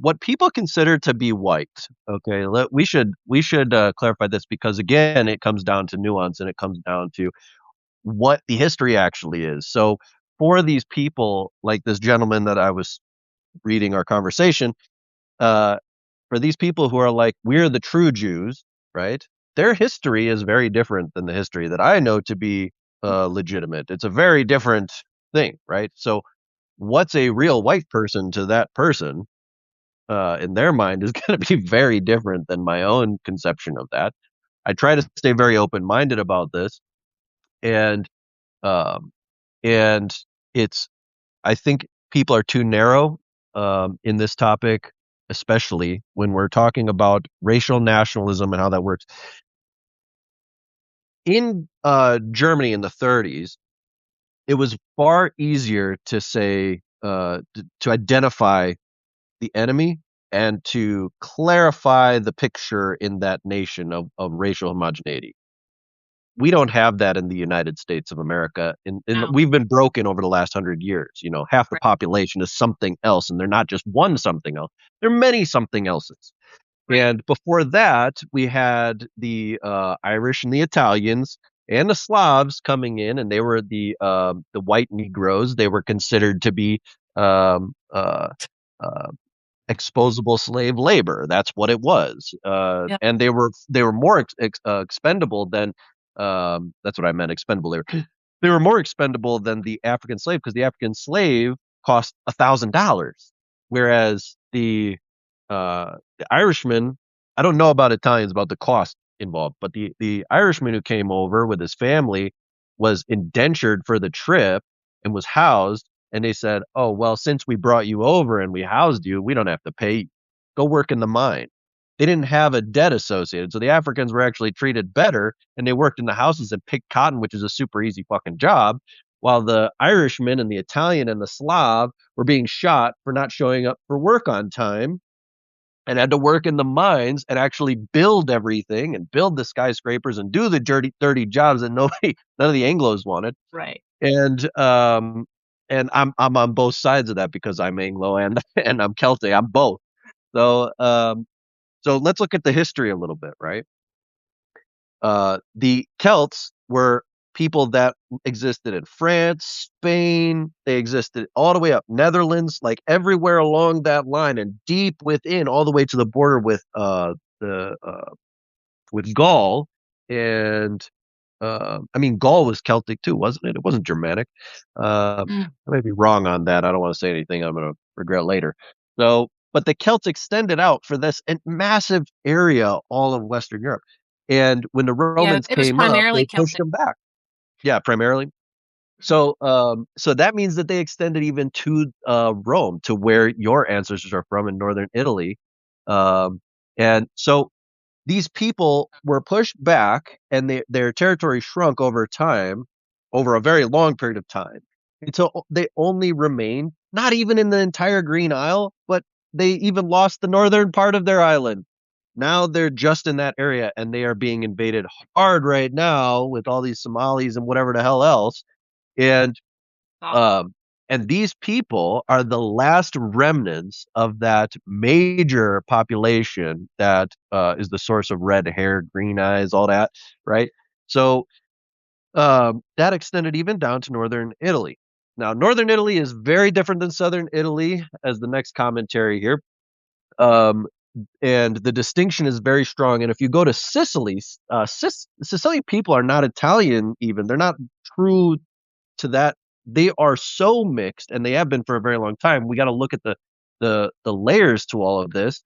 what people consider to be white, okay, we should clarify this because, again, it comes down to nuance, and it comes down to what the history actually is. So, for these people, like this gentleman that I was reading our conversation, uh, for these people who are like, "We're the true Jews," right? Their history is very different than the history that I know to be, legitimate. It's a very different thing, right? So, what's a real white person to that person, in their mind is gonna be very different than my own conception of that. I try to stay very open-minded about this, and, um, and it's I think people are too narrow, in this topic, especially when we're talking about racial nationalism and how that works. In, Germany in the '30s, it was far easier to say, to identify the enemy and to clarify the picture in that nation of racial homogeneity. We don't have that in the United States of America, and No, we've been broken over the last 100 years. Half the right, population is something else, and they're not just one something else, they're many something elses. right. And before that, we had the, Irish and the Italians and the Slavs coming in, and they were the white Negroes. They were considered to be, um, uh exposable slave labor. That's what it was, Yep. and they were more expendable than, that's what I meant, expendable labor. They were more expendable than the African slave because the African slave cost $1,000, whereas the Irishman, I don't know about Italians about the cost involved, but the Irishman who came over with his family was indentured for the trip and was housed, and they said, "Oh, well, since we brought you over and we housed you, we don't have to pay you. Go work in the mine." They didn't have a debt associated, so the Africans were actually treated better, and they worked in the houses and picked cotton, which is a super easy fucking job, while the Irishman and the Italian and the Slav were being shot for not showing up for work on time and had to work in the mines and actually build everything and build the skyscrapers and do the dirty jobs that none of the Anglos wanted. Right. And, I'm on both sides of that because I'm Anglo and and I'm Celtic, I'm both. So, so let's look at the history a little bit, right? The Celts were people that existed in France, Spain, they existed all the way up Netherlands, like everywhere along that line and deep within all the way to the border the, with Gaul, and, I mean, Gaul was Celtic too, wasn't it? It wasn't Germanic. Mm, I may be wrong on that, I don't wanna say anything I'm gonna regret later. So, but the Celts extended out for this massive area all of Western Europe, and when the yeah, Romans it was came up, primarily they pushed Celtic. them back. Yeah, primarily. Mhm. So that means that they extended even to, Rome, to where your ancestors are from in Northern Italy, and so these people were pushed back and their territory shrunk over time, over a very long period of time, until they only remained not even in the entire Green Isle, but they even lost the northern part of their island. Now they're just in that area and they are being invaded hard right now with all these Somalis and whatever the hell else. And Awful. um, and these people are the last remnants of that major population that, is the source of red hair, green eyes, all that, right? So, that extended even down to Northern Italy. Now, Northern Italy is very different than Southern Italy, as the next commentary here, um, and the distinction is very strong, and if you go to Sicily, Sicilian people are not Italian even, they're not true to that. They are so mixed, and they have been for a very long time. We gotta look at the layers to all of this.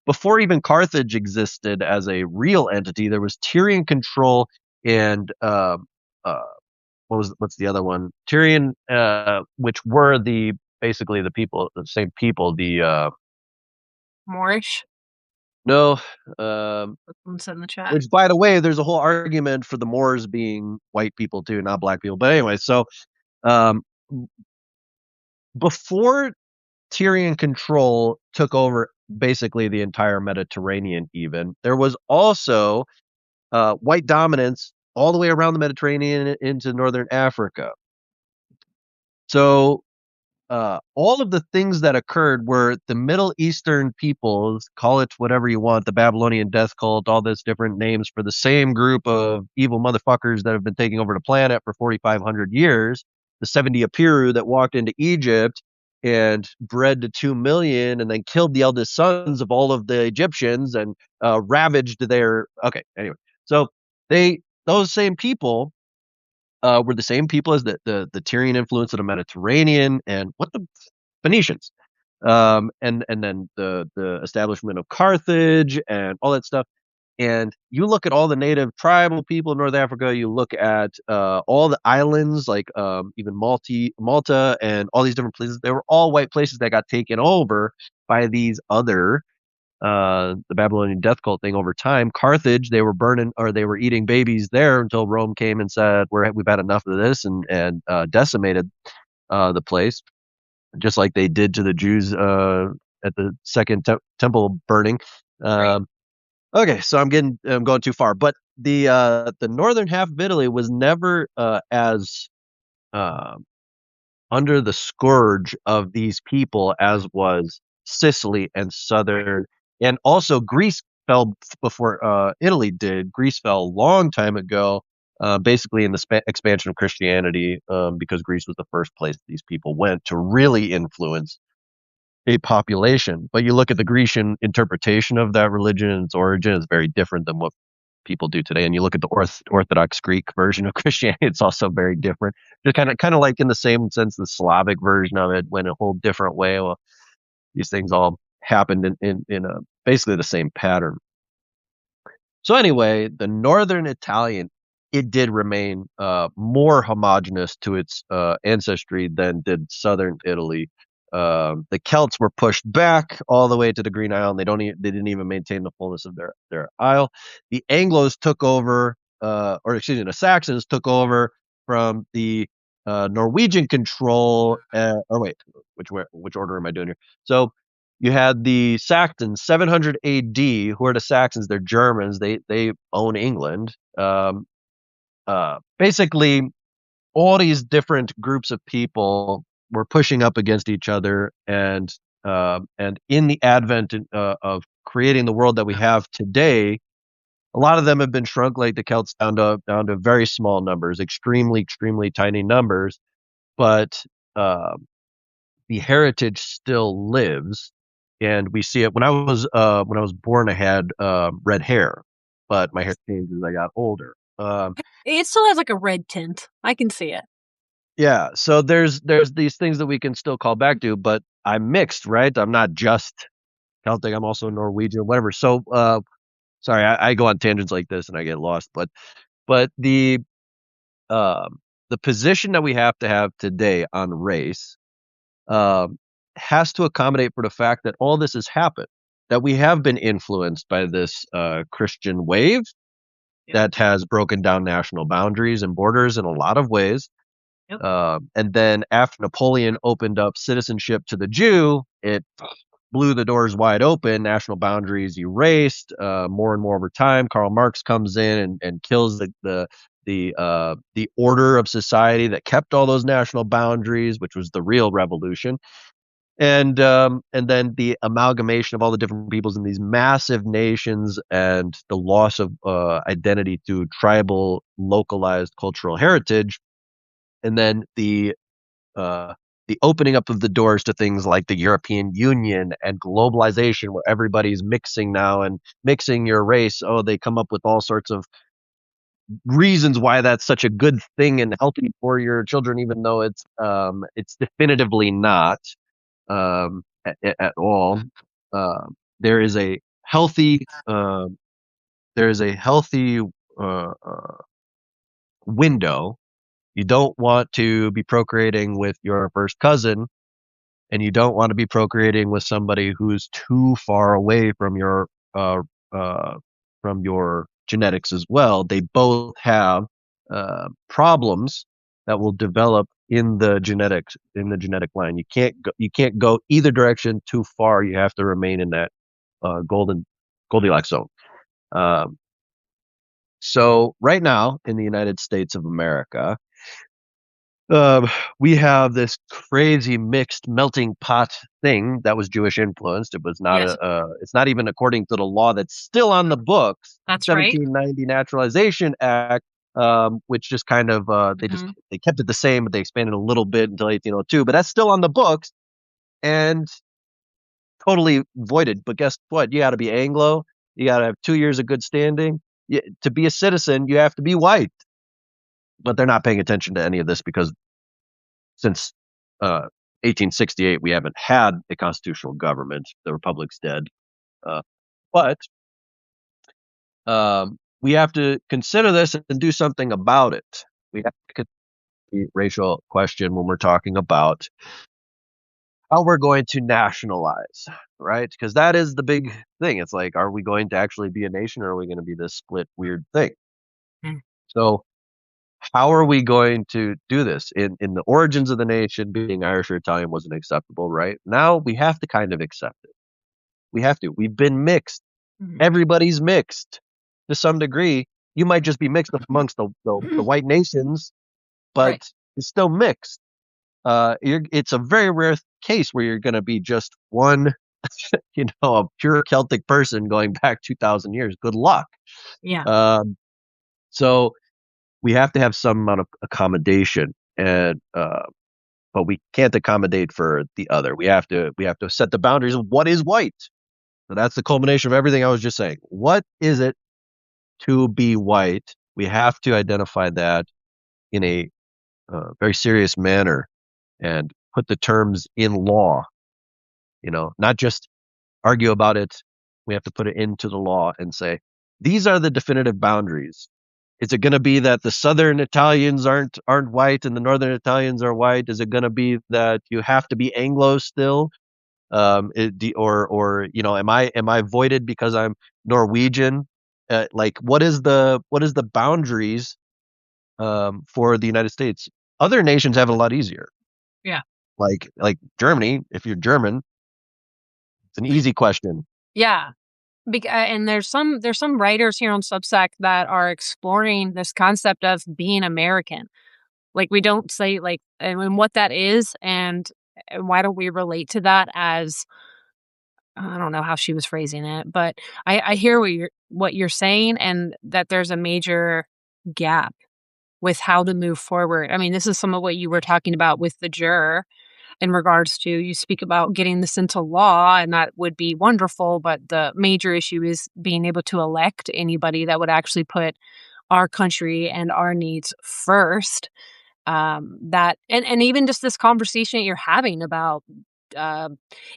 Before even Carthage existed as a real entity, there was Tyrian control and, uh, what's the other one? Tyrian, which were basically the same people, Moorish? No, um, Someone said in the chat. which, by the way, there's a whole argument for the Moors being white people too, not black people. But anyway, so um, before Tyrian control took over basically the entire Mediterranean, even there was also white dominance all the way around the Mediterranean into northern Africa. So all of the things that occurred were the Middle Eastern peoples, call it whatever you want, the Babylonian death cult, all this different names for the same group of evil motherfuckers that have been taking over the planet for 4,500 years. The 70 Apiru that walked into Egypt and bred to 2 million and then killed the eldest sons of all of the Egyptians and ravaged their. Okay, anyway. So those same people were the same people as the Tyrian influence of the Mediterranean and what the Phoenicians, and then the establishment of Carthage and all that stuff. And you look at all the native tribal people in North Africa. You look at all the islands, like even Malta, and all these different places. They were all white places that got taken over by these other the Babylonian death cult thing over time. Carthage, they were burning or they were eating babies there until Rome came and said, we've had enough of this and decimated the place, just like they did to the Jews at the second temple burning. Right. Okay, so I'm going too far, but the northern half of Italy was never as uh, under the scourge of these people as was Sicily and southern, and also Greece fell before Italy did. Greece fell a long time ago, basically in the expansion of Christianity, because Greece was the first place these people went to really influence a population. But you look at the Grecian interpretation of that religion and its origin is very different than what people do today. And you look at the Orthodox Greek version of Christianity, it's also very different. Just kind of like in the same sense, the Slavic version of it went a whole different way. Well, these things all happened in a basically the same pattern. So anyway, the northern Italian, it did remain more homogenous to its ancestry than did southern Italy. The Celts were pushed back all the way to the Green Isle, and they didn't even maintain the fullness of their isle. The Anglos took over, or excuse me, the Saxons took over from the Norwegian control. Oh wait, which order am I doing here? So you had the Saxons, 700 AD. Who are the Saxons? They're Germans. They own England. Basically, all these different groups of people were pushing up against each other, and in the advent of creating the world that we have today, a lot of them have been shrunk, like the Celts, down to very small numbers, extremely tiny numbers. But uh, the heritage still lives, and we see it. When I was born, I had red hair, but my hair changed as I got older. It still has like a red tint. I can see it. Yeah, so there's these things that we can still call back to, but I'm mixed, right? I'm not just Celtic. I'm also Norwegian, whatever. So, sorry, I go on tangents like this and I get lost, but um, the position that we have to have today on race um, has to accommodate for the fact that all this has happened, that we have been influenced by this Christian wave Yep. that has broken down national boundaries and borders in a lot of ways. Yep. And then after Napoleon opened up citizenship to the Jew, it blew the doors wide open, national boundaries erased more and more over time. Karl Marx comes in and kills the order of society that kept all those national boundaries, which was the real revolution. And then the amalgamation of all the different peoples in these massive nations and the loss of identity through tribal, localized cultural heritage, and then uh, the opening up of the doors to things like the European Union and globalization, where everybody's mixing now and mixing your race. Oh, they come up with all sorts of reasons why that's such a good thing and healthy for your children, even though it's definitively not at all. Uh, there is a healthy there is a healthy window. You don't want to be procreating with your first cousin, and you don't want to be procreating with somebody who's too far away from your uh, uh, from your genetics as well, they both have problems that will develop in the genetic line. You can't go either direction too far. You have to remain in that Goldilocks zone. Um, so right now in the United States of America, um, we have this crazy mixed melting pot thing that was Jewish influenced. It was not Yes, it's not even according to the law that's still on the books, the that's right. 1790 Naturalization Act, which just kind of Mhm. they kept it the same, but they expanded a little bit until 1802. But that's still on the books and totally voided. But guess what? You got to be Anglo. You got to have 2 years of good standing. To be a citizen, you have to be white. But they're not paying attention to any of this because since 1868, we haven't had a constitutional government. The republic's dead. Uh, but we have to consider this and do something about it. We have to consider the racial question when we're talking about how we're going to nationalize, right? Because that is the big thing. It's like, are we going to actually be a nation or are we going to be this split, weird thing? Mm. So, how are we going to do this? In the origins of the nation, being Irish or Italian wasn't acceptable, right? Now we have to kind of accept it. We have to. We've been mixed. Mhm. Everybody's mixed to some degree. You might just be mixed amongst the white nations, but Right. it's still mixed. It's a very rare case where you're going to be just one, a pure Celtic person going back 2,000 years. Good luck. Yeah. Um, so we have to have some amount of accommodation, and but we can't accommodate for the other. We have to set the boundaries of what is white. So that's the culmination of everything I was just saying. What is it to be white? We have to identify that in a very serious manner and put the terms in law. Not just argue about it. We have to put it into the law and say these are the definitive boundaries. Is it going to be that the Southern Italians aren't white and the Northern Italians are white? Is it going to be that you have to be Anglo still? Or am I voided because I'm Norwegian? Like what is the boundaries for the United States? Other nations have it a lot easier. Yeah. Like Germany, if you're German, it's an easy question. Yeah. And there's some writers here on Substack that are exploring this concept of being American. Like, we don't say, like, and what that is, and why don't we relate to that as I don't know how she was phrasing it, but I hear what you're saying, and that there's a major gap with how to move forward. I mean, this is some of what you were talking about with the juror in regards to you speak about getting this into law, and that would be wonderful, but the major issue is being able to elect anybody that would actually put our country and our needs first. That and even just this conversation that you're having about uh,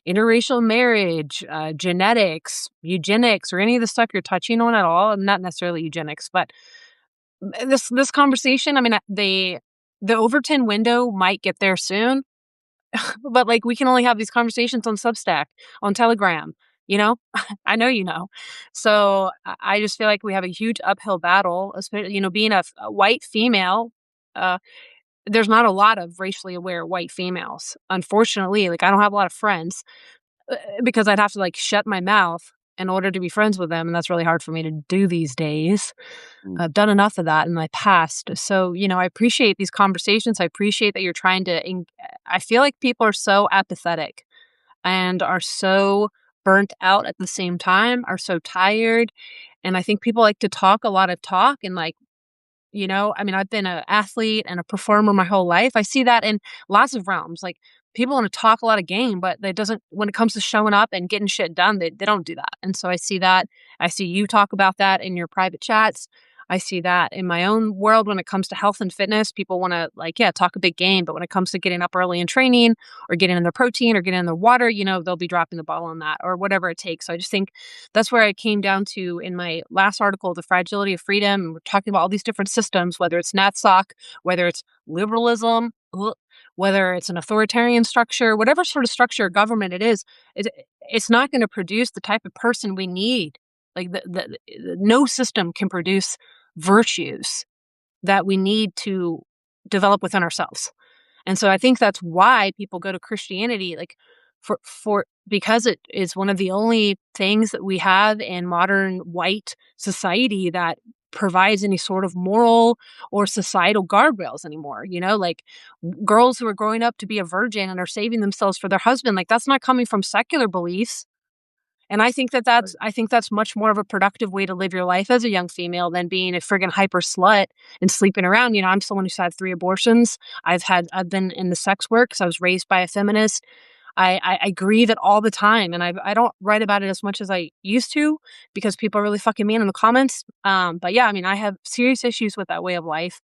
interracial marriage, genetics, eugenics, or any of the stuff you're touching on at all. Not necessarily eugenics, but this conversation. I mean, the Overton window might get there soon, but like we can only have these conversations on Substack, on Telegram. You know, I know you know. So I just feel like we have a huge uphill battle, especially being a white female. Uh, there's not a lot of racially aware white females, unfortunately. Like, I don't have a lot of friends, because I'd have to, like, shut my mouth in order to be friends with them, and that's really hard for me to do these days. Mm, I've done enough of that in my past. So, I appreciate these conversations. I appreciate that you're trying to I feel like people are so apathetic and are so burnt out at the same time, are so tired, and I think people like to talk a lot of talk and, like, I mean, I've been an athlete and a performer my whole life. I see that in lots of realms. Like, people want to talk a lot of game, but they doesn't when it comes to showing up and getting shit done, they don't do that. And so I see that. I see you talk about that in your private chats. I see that in my own world when it comes to health and fitness. People want to, like, yeah, talk a big game, but when it comes to getting up early and training or getting in their protein or getting in their water, they'll be dropping the ball on that or whatever it takes. So I just think that's where I came down to in my last article, The Fragility of Freedom. And we're talking about all these different systems, whether it's NatSoc, whether it's liberalism, whether it's an authoritarian structure, whatever sort of structure of government it is, it's not going to produce the type of person we need Like no system can produce virtues that we need to develop within ourselves. And so I think that's why people go to Christianity, like for because it is one of the only things that we have in modern white society that provides any sort of moral or societal guardrails anymore. Like girls who are growing up to be a virgin and are saving themselves for their husband, like that's not coming from secular beliefs. And I think that's much more of a productive way to live your life as a young female than being a friggin' hyper slut and sleeping around. I'm someone who's had 3 abortions. I've been in the sex work 'cause I was raised by a feminist. I grieve it all the time, and I don't write about it as much as I used to because people are really fucking mean in the comments. But yeah, I mean, I have serious issues with that way of life.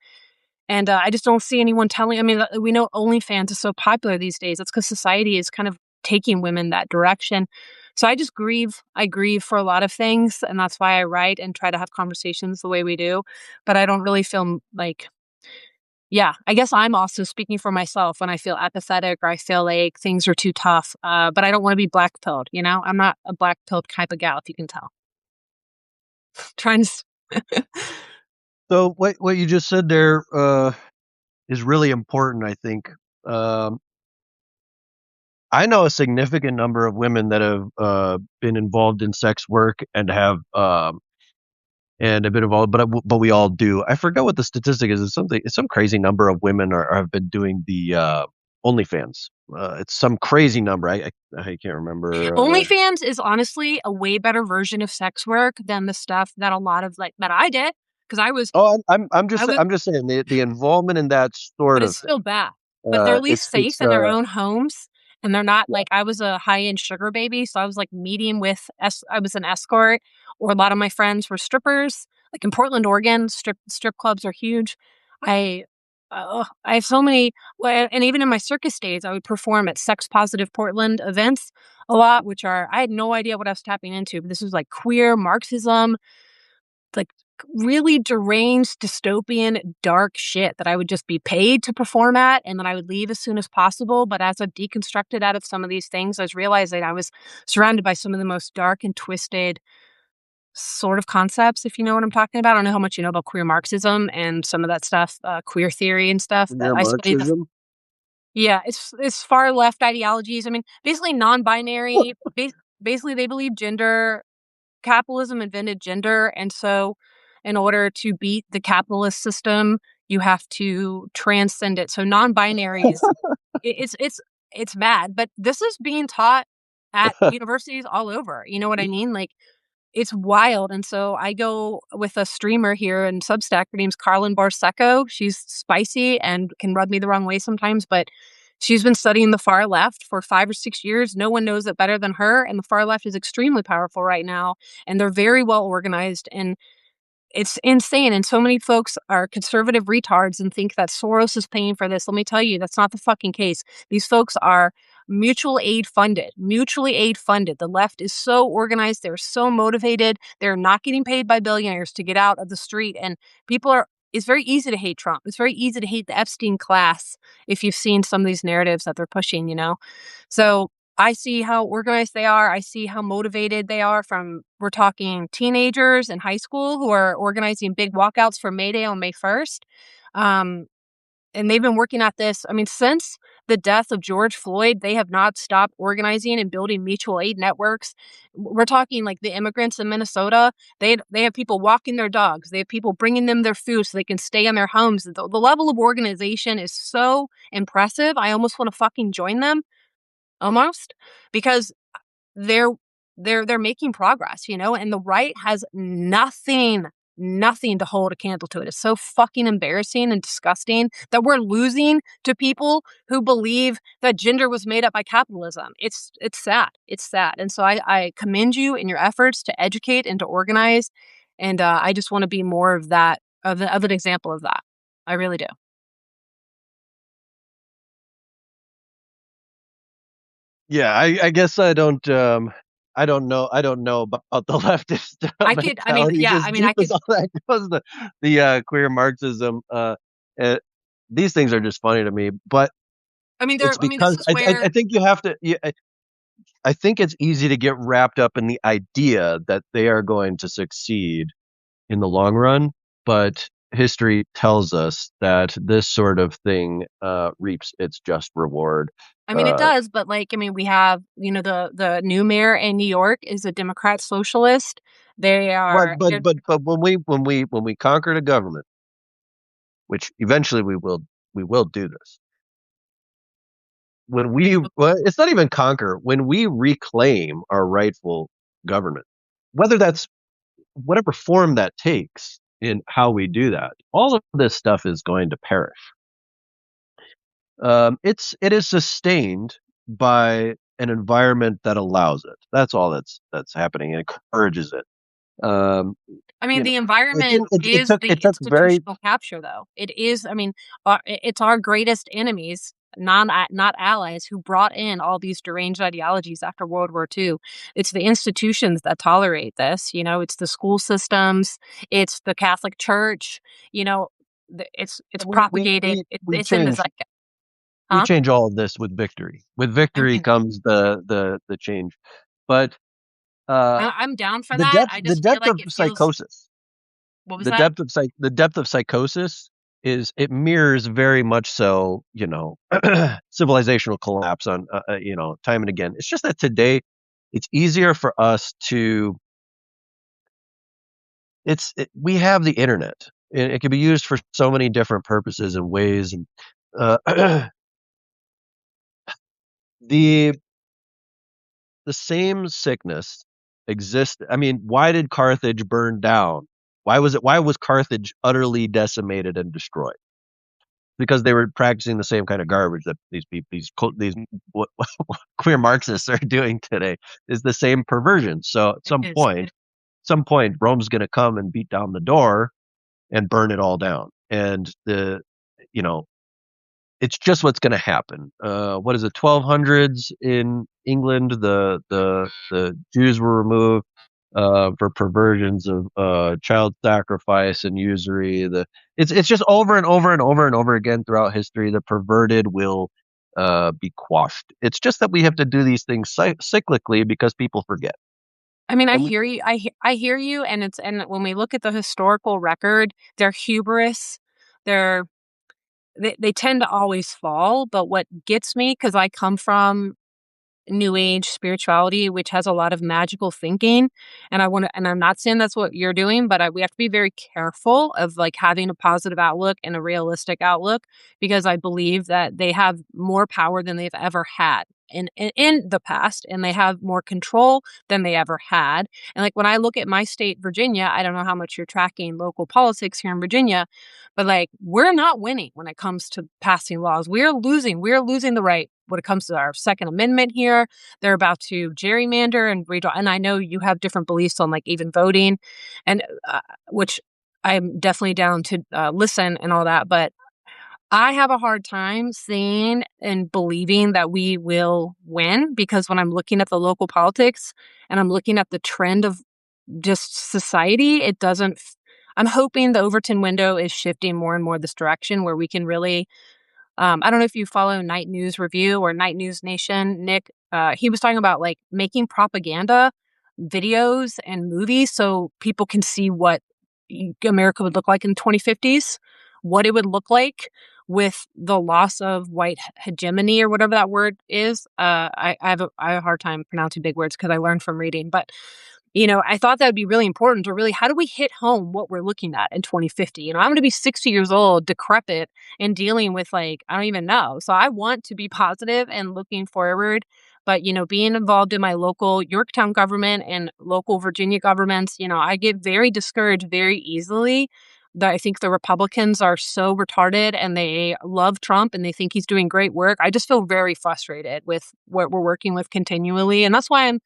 And I just don't see anyone telling. I mean, we know OnlyFans is so popular these days. It's because society is kind of taking women that direction. So I just grieve. I grieve for a lot of things, and that's why I write and try to have conversations the way we do. But I don't really feel like, yeah, I guess I'm also speaking for myself when I feel apathetic or I feel like things are too tough. But I don't want to be black pilled. I'm not a black pilled type of gal, if you can tell. Trying to. So what you just said there is really important, I think. Um, I know a significant number of women that have been involved in sex work and have been involved, but we all do. I forgot what the statistic is. It's some crazy number of women have been doing the OnlyFans. It's some crazy number. I can't remember. OnlyFans is honestly a way better version of sex work than the stuff that a lot of like that I did because Oh, I was, I'm just saying the involvement in that sort but of it's thing. still bad. But they're at least It's safe in their own homes, and they're not yeah. like I was a high end sugar baby, so I was like meeting with I was an escort, or a lot of my friends were strippers. Like in Portland, Oregon, strip clubs are huge. I I have so many, well, and even in my circus days, I would perform at sex positive Portland events a lot, which are I had no idea what I was tapping into, but this was like queer Marxism, like really deranged, dystopian, dark shit that I would just be paid to perform at, and then I would leave as soon as possible. But as I've deconstructed out of some of these things, I was realizing I was surrounded by some of the most dark and twisted sort of concepts, if you know what I'm talking about. I don't know how much you know about queer Marxism and some of that stuff, queer theory and stuff. That Near I studied the Marxism. yeah, it's far left ideologies. I mean, basically non-binary. Basically, they believe gender capitalism invented gender, and so in order to beat the capitalist system, you have to transcend it. So non-binaries, it's bad, but this is being taught at universities all over. You know what I mean? Like it's wild. And so I go with a streamer here in Substack. Her name's Carlin Barseco. She's spicy and can rub me the wrong way sometimes, but she's been studying the far left for 5 or 6 years. No one knows it better than her. And the far left is extremely powerful right now. And they're very well organized. And it's insane, and so many folks are conservative retards and think that Soros is paying for this. Let me tell you, that's not the fucking case. These folks are mutually aid funded. The left is so organized, they're so motivated. They're not getting paid by billionaires to get out of the street, and people are it's very easy to hate Trump. It's very easy to hate the Epstein class if you've seen some of these narratives that they're pushing. So I see how organized they are. I see how motivated they are we're talking teenagers in high school who are organizing big walkouts for May Day on May 1st. Um, and they've been working at this. I mean, since the death of George Floyd, they have not stopped organizing and building mutual aid networks. We're talking like the immigrants in Minnesota. They have people walking their dogs. They have people bringing them their food so they can stay in their homes. The level of organization is so impressive. I almost want to fucking join them almost because they're they're making progress, and the right has nothing to hold a candle to it. It's so fucking embarrassing and disgusting that we're losing to people who believe that gender was made up by capitalism. It's sad. It's sad. And so I commend you in your efforts to educate and to organize. And I just want to be more of that, of an example of that. I really do. Yeah, I guess I don't know about the leftist I mean, mentality yeah, as I mean, deep I as could, all that goes. The queer Marxism. Uh, these things are just funny to me, but it's I mean, this because is where I think you have to. I think it's easy to get wrapped up in the idea that they are going to succeed in the long run, but history tells us that this sort of thing reaps its just reward. I mean, it Uh, does, but, like, I mean, we have, the new mayor in New York is a Democrat socialist. They but are but they're but but when we conquered a government, which eventually we will do this. When we well, it's not even conquer. When we reclaim our rightful government, whether that's whatever form that takes in how we do that, all of this stuff is going to perish. It is sustained by an environment that allows it. That's all that's happening and encourages it. Um, I mean, you know, the it environment didn't. It is took. the It took very. institutional capture, though. It is, I mean, it's our greatest enemies, not allies, who brought in all these deranged ideologies after World War II. It's the institutions that tolerate this, it's the school systems, it's the Catholic Church, you know, it's We we propagating, we we it's in the change. zeitgeist. We Huh? change all of this with victory. With I victory mean, comes the change. But I'm down for the that. depth I the just feel depth like of it feels. psychosis What was the that? depth of psychosis is it mirrors very much so, civilizational collapse on time and again. It's just that today it's easier for us to we have the internet. It can be used for so many different purposes and ways, and the the same sickness exists. I mean, why did Carthage burn down? Why was Carthage utterly decimated and destroyed? Because they were practicing the same kind of garbage that these people, these what, queer Marxists are doing today, is the same perversion. So at It some is. point, Rome's going to come and beat down the door and burn it all down. And you know, it's just what's going to happen. What is it? 1200s in England, the Jews were removed for perversions of child sacrifice and usury. It's just over and over and over and over again throughout history. The perverted will be quashed. It's just that we have to do these things cyclically because people forget. I mean, I And we hear you. I hear you, and when we look at the historical record, their hubris, their they tend to always fall. But what gets me, because I come from new age spirituality, which has a lot of magical thinking, and I'm not saying that's what you're doing, but we have to be very careful of, like, having a positive outlook and a realistic outlook, because I believe that they have more power than they've ever had in the past, and they have more control than they ever had. And, like, when I look at my state, Virginia, I don't know how much you're tracking local politics here in Virginia, but, like, we're not winning when it comes to passing laws. We're losing the right when it comes to our Second Amendment here. They're about to gerrymander and redraw. And I know you have different beliefs on, like, even voting, and which I'm definitely down to listen and all that. But I have a hard time seeing and believing that we will win, because when I'm looking at the local politics and I'm looking at the trend of just society, it doesn't. I'm hoping the Overton window is shifting more and more this direction where we can really. I don't know if you follow Night News Review or Night News Nation, Nick. He was talking about, like, making propaganda videos and movies so people can see what America would look like in the 2050s, what it would look like with the loss of white hegemony, or whatever that word is. I have a hard time pronouncing big words because I learned from reading, but I thought that would be really important to really, how do we hit home what we're looking at in 2050? I'm going to be 60 years old, decrepit, and dealing with, like, I don't even know. So I want to be positive and looking forward. But, being involved in my local Yorktown government and local Virginia governments, I get very discouraged very easily. That I think the Republicans are so retarded and they love Trump and they think he's doing great work. I just feel very frustrated with what we're working with continually. And that's why I'm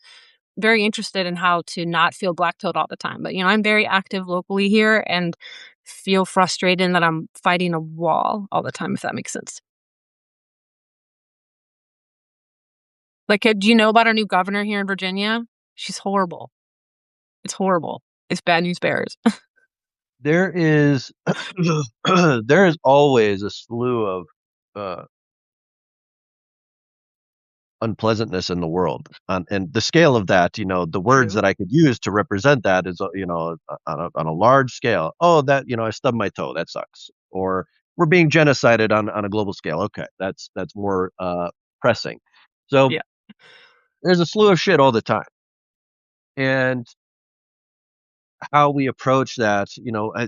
very interested in how to not feel black-pilled all the time. But, I'm very active locally here and feel frustrated in that I'm fighting a wall all the time, if that makes sense. Like, do you know about our new governor here in Virginia? She's horrible. It's horrible. It's bad news bears. there is there is always a slew of uh, unpleasantness in the world. And the scale of that, the words True. that I could use to represent that is, on a large scale. Oh, that, I stubbed my toe. That sucks. Or we're being genocided on a global scale. Okay, that's more pressing. So Yeah. there's a slew of shit all the time, and how we approach that,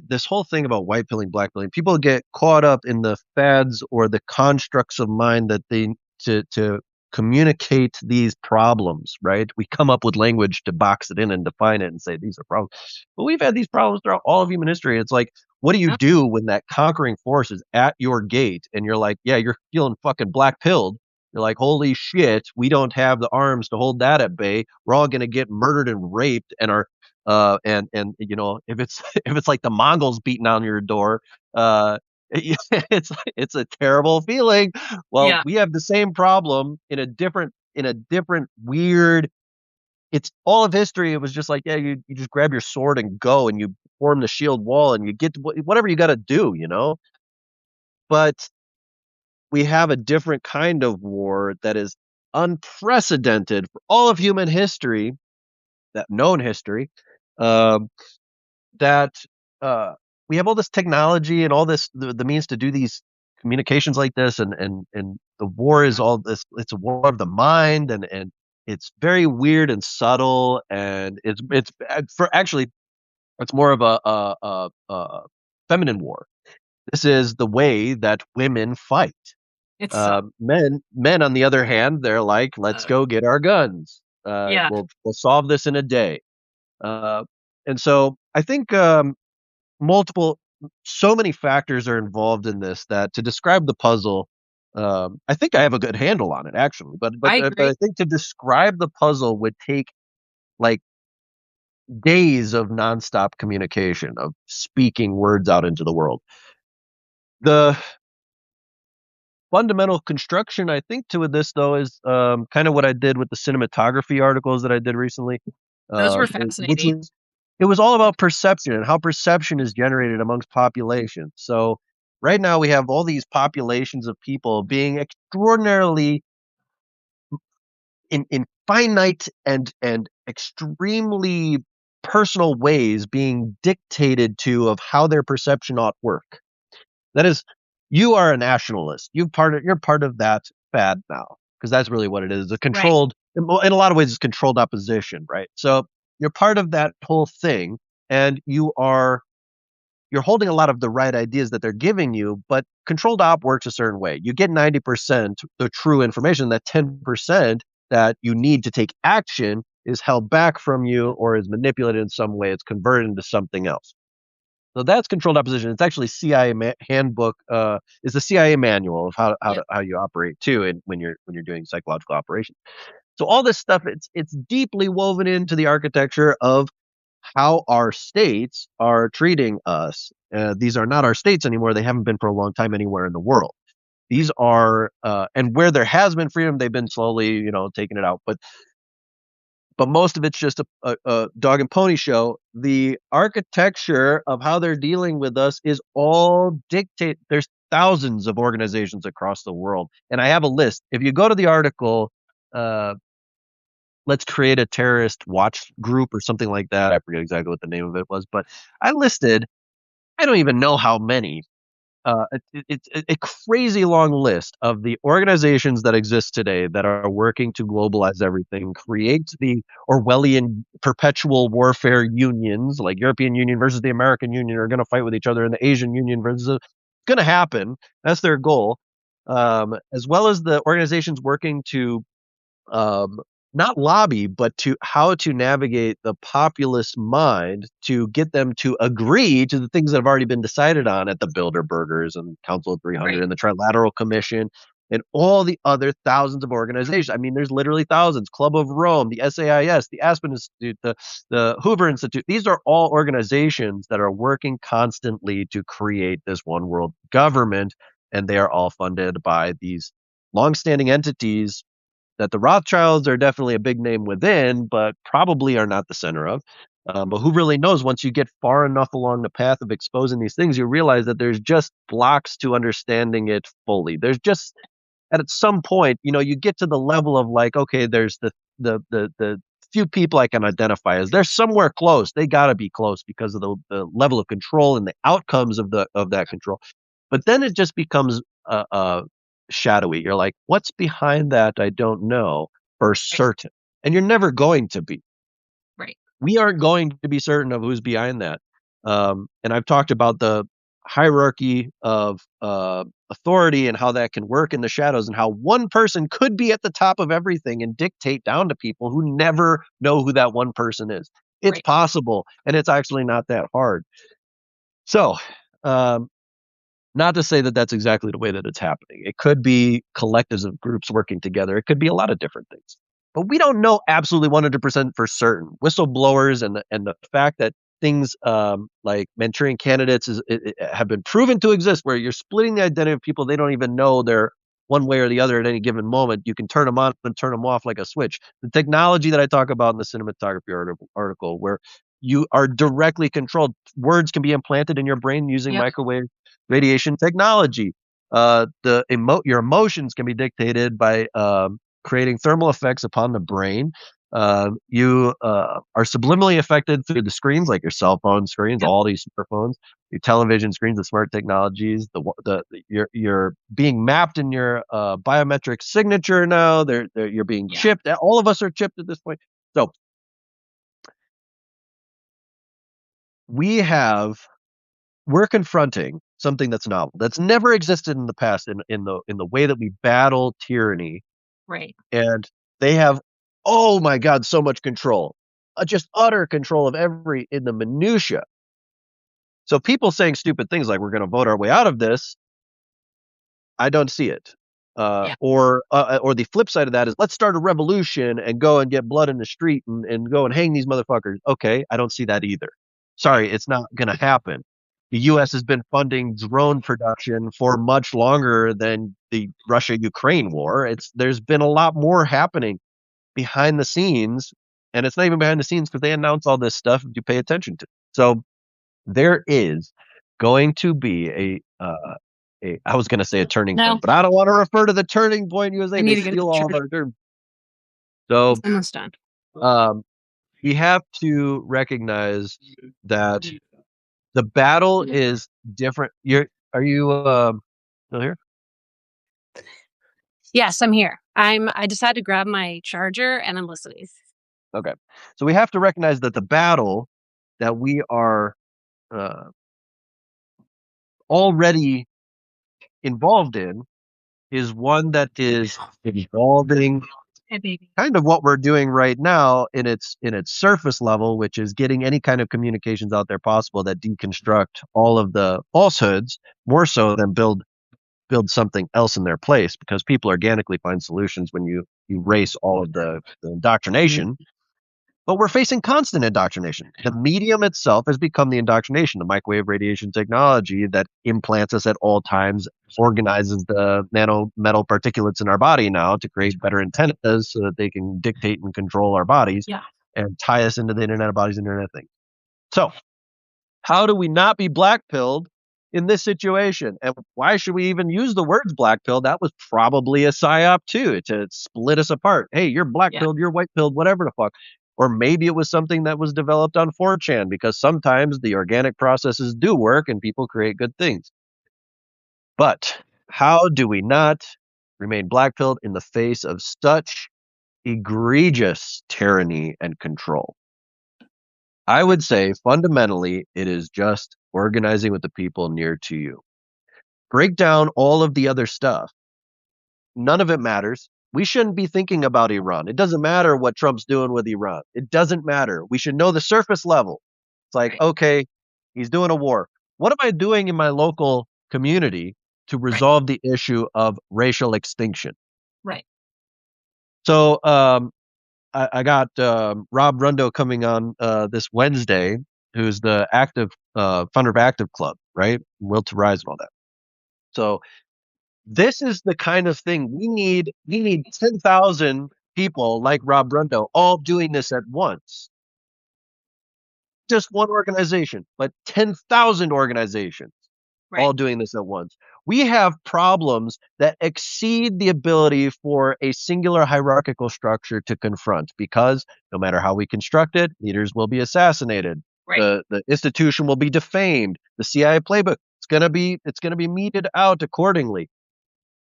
this whole thing about white pilling, black pilling, people get caught up in the fads or the constructs of mind that they to communicate these problems, right? We come up with language to box it in and define it and say these are problems. But we've had these problems throughout all of human history. It's like, what do you Yeah. do when that conquering force is at your gate and you're like, yeah, you're feeling fucking black pilled. You're like, holy shit, we don't have the arms to hold that at bay. We're all gonna get murdered and raped, and our and if it's if it's like the Mongols beating on your door, uh it's a terrible feeling. Well, Yeah. we have the same problem in a different weird. It's all of history. It was just like, yeah, you just grab your sword and go, and you form the shield wall, and you get whatever you got to do. But we have a different kind of war that is unprecedented for all of human history, that known history. Um, that we have all this technology and all this the means to do these communications like this, and the war is all this. It's a war of the mind, and it's very weird and subtle, and it's for actually it's more of a feminine war. This is the way that women fight. It's so Men on the other hand, they're like, let's uh, go get our guns. yeah. We'll solve this in a day. uh, and so I think multiple so many factors are involved in this that to describe the puzzle, I think I have a good handle on it actually, I but agree. I think to describe the puzzle would take like days of nonstop communication, of speaking words out into the world. The fundamental construction, I think, to this though is kind of what I did with the cinematography articles that I did recently, Those were which fascinating. was it was all about perception and how perception is generated amongst populations. So right now we have all these populations of people being extraordinarily in finite and extremely personal ways being dictated to of how their perception ought work. That is, you are a nationalist. You're part of that fad now, because that's really what it is. A Right. controlled, in a lot of ways, it's controlled opposition, right? So you're part of that whole thing, and you're holding a lot of the right ideas that they're giving you, but controlled op works a certain way. You get 90% the true information. That 10% that you need to take action is held back from you or is manipulated in some way. It's converted into something else. So that's controlled opposition. It's actually CIA handbook. Is the CIA manual of Yep. how you operate too, and when you're doing psychological operations. So all this stuff, it's deeply woven into the architecture of how our states are treating us. These are not our states anymore. They haven't been for a long time anywhere in the world. These are, and where there has been freedom, they've been slowly, taking it out. But most of it's just a dog and pony show. The architecture of how they're dealing with us is all dictate. There's thousands of organizations across the world, and I have a list. If you go to the article, uh, let's create a terrorist watch group or something like that. I forget exactly what the name of it was, but I listed. I don't even know how many. It's a crazy long list of the organizations that exist today that are working to globalize everything, create the Orwellian perpetual warfare unions, like European Union versus the American Union are going to fight with each other, and the Asian Union versus it's going to happen. That's their goal, as well as the organizations working to um, not lobby, but to how to navigate the populist mind to get them to agree to the things that have already been decided on at the Bilderbergers and Council of 300 Right. and the Trilateral Commission and all the other thousands of organizations. I mean, there's literally thousands. Club of Rome, the SAIS, the Aspen Institute, the Hoover Institute. These are all organizations that are working constantly to create this one world government, and they are all funded by these longstanding entities that the Rothschilds are definitely a big name within, but probably are not the center of. But who really knows? Once you get far enough along the path of exposing these things, you realize that there's just blocks to understanding it fully. There's just at some point, you get to the level of like, okay, there's the few people I can identify as they're somewhere close. They got to be close because of the level of control and the outcomes of that control. But then it just becomes shadowy. You're like, what's behind that? I don't know for Right. certain, and you're never going to be. Right. We aren't going to be certain of who's behind that. And I've talked about the hierarchy of authority and how that can work in the shadows, and how one person could be at the top of everything and dictate down to people who never know who that one person is. It's Right. possible, and it's actually not that hard. So, um, not to say that that's exactly the way that it's happening. It could be collectives of groups working together. It could be a lot of different things. But we don't know absolutely 100% for certain. Whistleblowers and the fact that things like Manchurian candidates have been proven to exist, where you're splitting the identity of people they don't even know they're one way or the other at any given moment. You can turn them on and turn them off like a switch. The technology that I talk about in the cinematography article, where you are directly controlled, words can be implanted in your brain using Yep. microwave radiation technology. Your emotions can be dictated by creating thermal effects upon the brain. You are subliminally affected through the screens, like your cell phone screens, Yep. all these smartphones, your television screens, the smart technologies. You're being mapped in your biometric signature now. You're being Yeah. chipped. All of us are chipped at this point. So we have we're confronting something that's novel, that's never existed in the past in the way that we battle tyranny, Right. and they have, oh my god, so much control, just utter control of every in the minutia. So people saying stupid things like we're going to vote our way out of this, I don't see it. Yeah. Or the flip side of that is let's start a revolution and go and get blood in the street and go and hang these motherfuckers. Okay, I don't see that either. Right. Sorry, it's not gonna happen. The US has been funding drone production for much longer than the Russia-Ukraine war. There's been a lot more happening behind the scenes, and it's not even behind the scenes because they announce all this stuff if you pay attention to. So there is going to be I was going to say a turning No, point, but I don't want to refer to the turning point I USA. need They to get a steal all of picture. our terms. So Almost done. um, we have to recognize that the battle is different. Are you still here? Yes, I'm here. I decided to grab my charger and I'm listening. Okay. So we have to recognize that the battle that we are uh, already involved in is one that is involving Hey, baby. kind of what we're doing right now in its surface level, which is getting any kind of communications out there possible that deconstruct all of the falsehoods more so than build something else in their place, because people organically find solutions when you erase all of the indoctrination. But we're facing constant indoctrination. The medium itself has become the indoctrination. The microwave radiation technology that implants us at all times organizes the nano metal particulates in our body now to create better antennas so that they can dictate and control our bodies Yeah. and tie us into the Internet of Bodies, Internet of Things. So, how do we not be black pilled in this situation? And why should we even use the words black pill? That was probably a psyop too, to split us apart. Hey, you're black Yeah. pilled, you're white pilled, whatever the fuck. Or maybe it was something that was developed on 4chan, because sometimes the organic processes do work and people create good things. But how do we not remain black pilled in the face of such egregious tyranny and control? I would say fundamentally, it is just organizing with the people near to you. Break down all of the other stuff. None of it matters. We shouldn't be thinking about Iran. It doesn't matter what Trump's doing with Iran. It doesn't matter. We should know the surface level. It's like, Right. okay, he's doing a war. What am I doing in my local community to Right. resolve the issue of racial extinction? Right. So, I got Rob Rundo coming on this Wednesday, who's the founder of Active Club, right? Will to Rise and all that. So this is the kind of thing we need. We need 10,000 people like Rob Rundo all doing this at once. Just one organization, but 10,000 organizations. Right. all doing this at once. We have problems that exceed the ability for a singular hierarchical structure to confront because no matter how we construct it, leaders will be assassinated. Right. The institution will be defamed. The CIA playbook, it's gonna be meted out accordingly.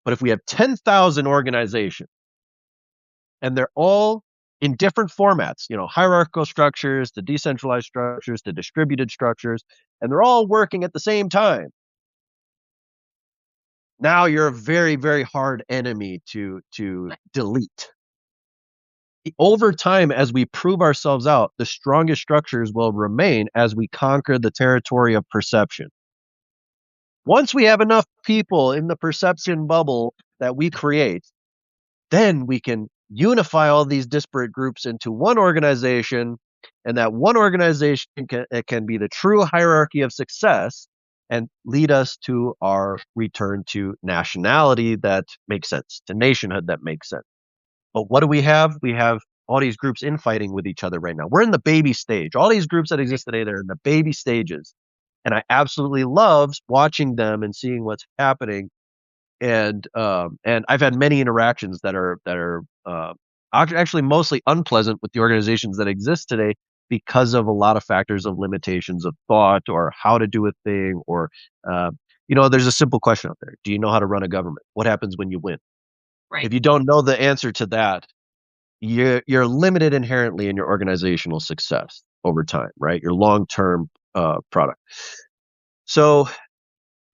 But if we have 10,000 organizations and they're all in different formats, hierarchical structures, to decentralized structures, to distributed structures, and they're all working at the same time. Now you're a very, very hard enemy to delete. Over time, as we prove ourselves out, the strongest structures will remain as we conquer the territory of perception. Once we have enough people in the perception bubble that we create, then we can unify all these disparate groups into one organization, and that one organization can be the true hierarchy of success and lead us to our return to nationality that makes sense, to nationhood that makes sense. But what do we have? We have all these groups infighting with each other right now. We're in the baby stage. All these groups that exist today, they're in the baby stages. And I absolutely love watching them and seeing what's happening, and I've had many interactions that are actually mostly unpleasant with the organizations that exist today because of a lot of factors of limitations of thought or how to do a thing or uh, there's a simple question out there. Do you know how to run a government? What happens when you win? Right. If you don't know the answer to that, you're limited inherently in your organizational success over time, right? Your long-term product. So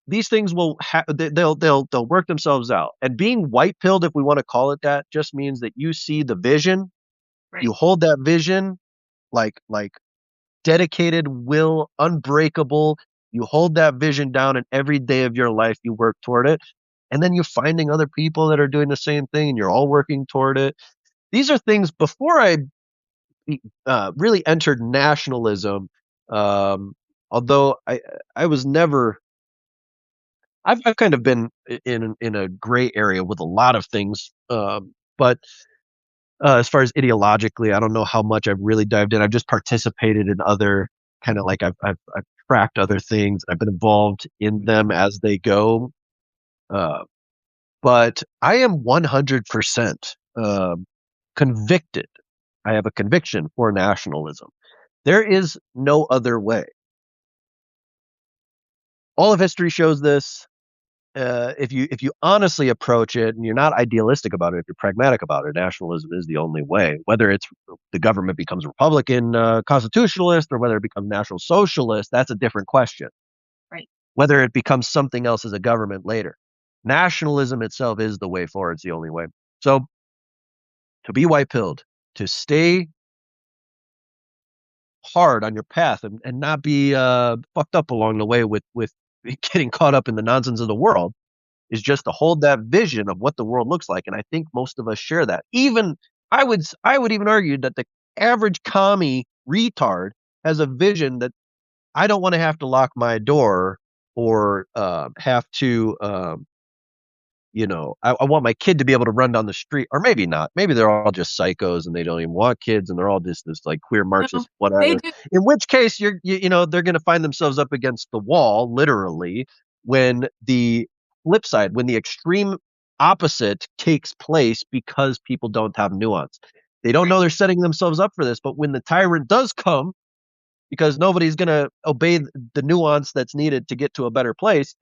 these things they'll work themselves out. And being white pilled, if we want to call it that, just means that you see the vision, Right. you hold that vision like dedicated will, unbreakable. You hold that vision down, and every day of your life you work toward it. And then you're finding other people that are doing the same thing, and you're all working toward it. These are things before I really entered nationalism. Um, although I was never I've kind of been in a gray area with a lot of things, but, as far as ideologically, I don't know how much I've really dived in. I've just participated in other kinda like I've tracked other things. I've been involved in them as they go, uh, but I am 100%, convicted. I have a conviction for nationalism. There is no other way. All of history shows this. If you honestly approach it and you're not idealistic about it, if you're pragmatic about it, nationalism is the only way. Whether it's the government becomes Republican, constitutionalist, or whether it becomes National Socialist, that's a different question. Right. Whether it becomes something else as a government later, nationalism itself is the way forward. It's the only way. So to be white pilled, to stay hard on your path and not be fucked up along the way with getting caught up in the nonsense of the world is just to hold that vision of what the world looks like, and I think most of us share that. Even I would even argue that the average commie retard has a vision that I don't wanna have to lock my door or, have to, I want my kid to be able to run down the street, or maybe not. Maybe they're all just psychos and they don't even want kids and they're all just this like queer No, Marxist they whatever. do. In which case they're gonna find themselves up against the wall literally when the flip side, when the extreme opposite takes place because people don't have nuance. They don't Right. know they're setting themselves up for this, but when the tyrant does come, because nobody's gonna obey the nuance that's needed to get to a better place,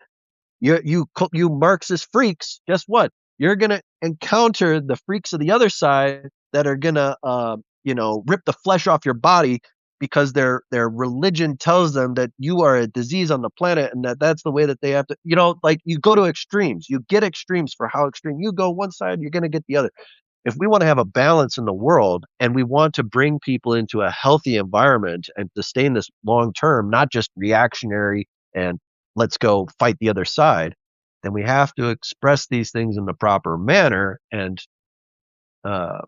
you Marxist freaks, guess what? You're gonna encounter the freaks of the other side that are gonna, rip the flesh off your body because their religion tells them that you are a disease on the planet and that's the way that they have to, like you go to extremes. You get extremes for how extreme you go one side, you're gonna get the other. If we want to have a balance in the world and we want to bring people into a healthy environment and sustain this long term, not just reactionary and let's go fight the other side, then we have to express these things in the proper manner. And uh,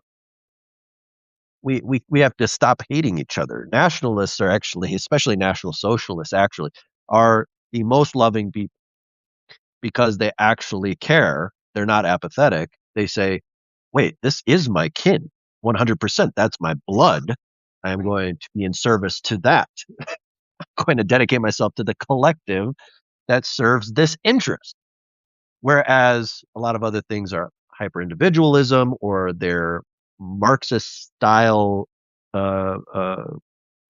we have to stop hating each other. Nationalists are actually, especially National Socialists, actually are the most loving people because they actually care. They're not apathetic. They say, wait, this is my kin. 100%. That's my blood. I am Right. going to be in service to that. I'm going to dedicate myself to the collective that serves this interest. Whereas a lot of other things are hyper individualism or they're Marxist style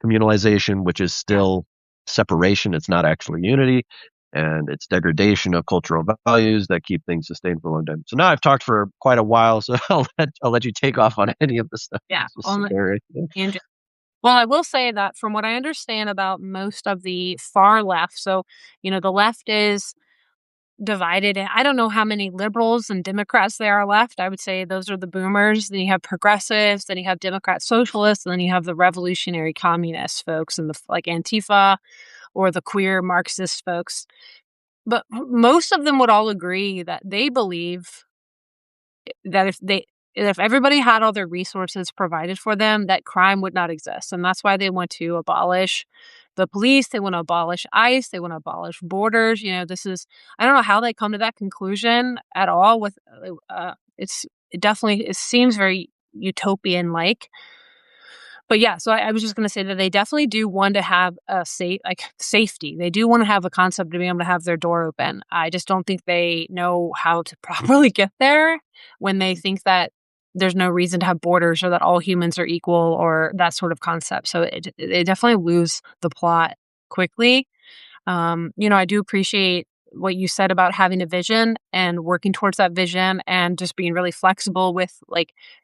communalization, which is Yeah. still separation. It's not actually unity. And it's degradation of cultural values that keep things sustained for a long time. So now I've talked for quite a while, so I'll let you take off on any of the stuff. Yeah. Just On sit the there. tangent. Well, I will say that from what I understand about most of the far left, so, the left is divided, and I don't know how many liberals and Democrats there are left. I would say those are the boomers. Then you have progressives, then you have Democrat socialists, and then you have the revolutionary communist folks and the like Antifa or the queer Marxist folks. But most of them would all agree that they believe that if everybody had all their resources provided for them, that crime would not exist. And that's why they want to abolish the police, they want to abolish ICE, they want to abolish borders. This is I don't know how they come to that conclusion at all with it definitely it seems very utopian like. But yeah, so I was just gonna say that they definitely do want to have a safety. They do wanna have a concept to be able to have their door open. I just don't think they know how to properly get there when they think that there's no reason to have borders or that all humans are equal or that sort of concept. So they definitely lose the plot quickly. I do appreciate what you said about having a vision and working towards that vision and just being really flexible with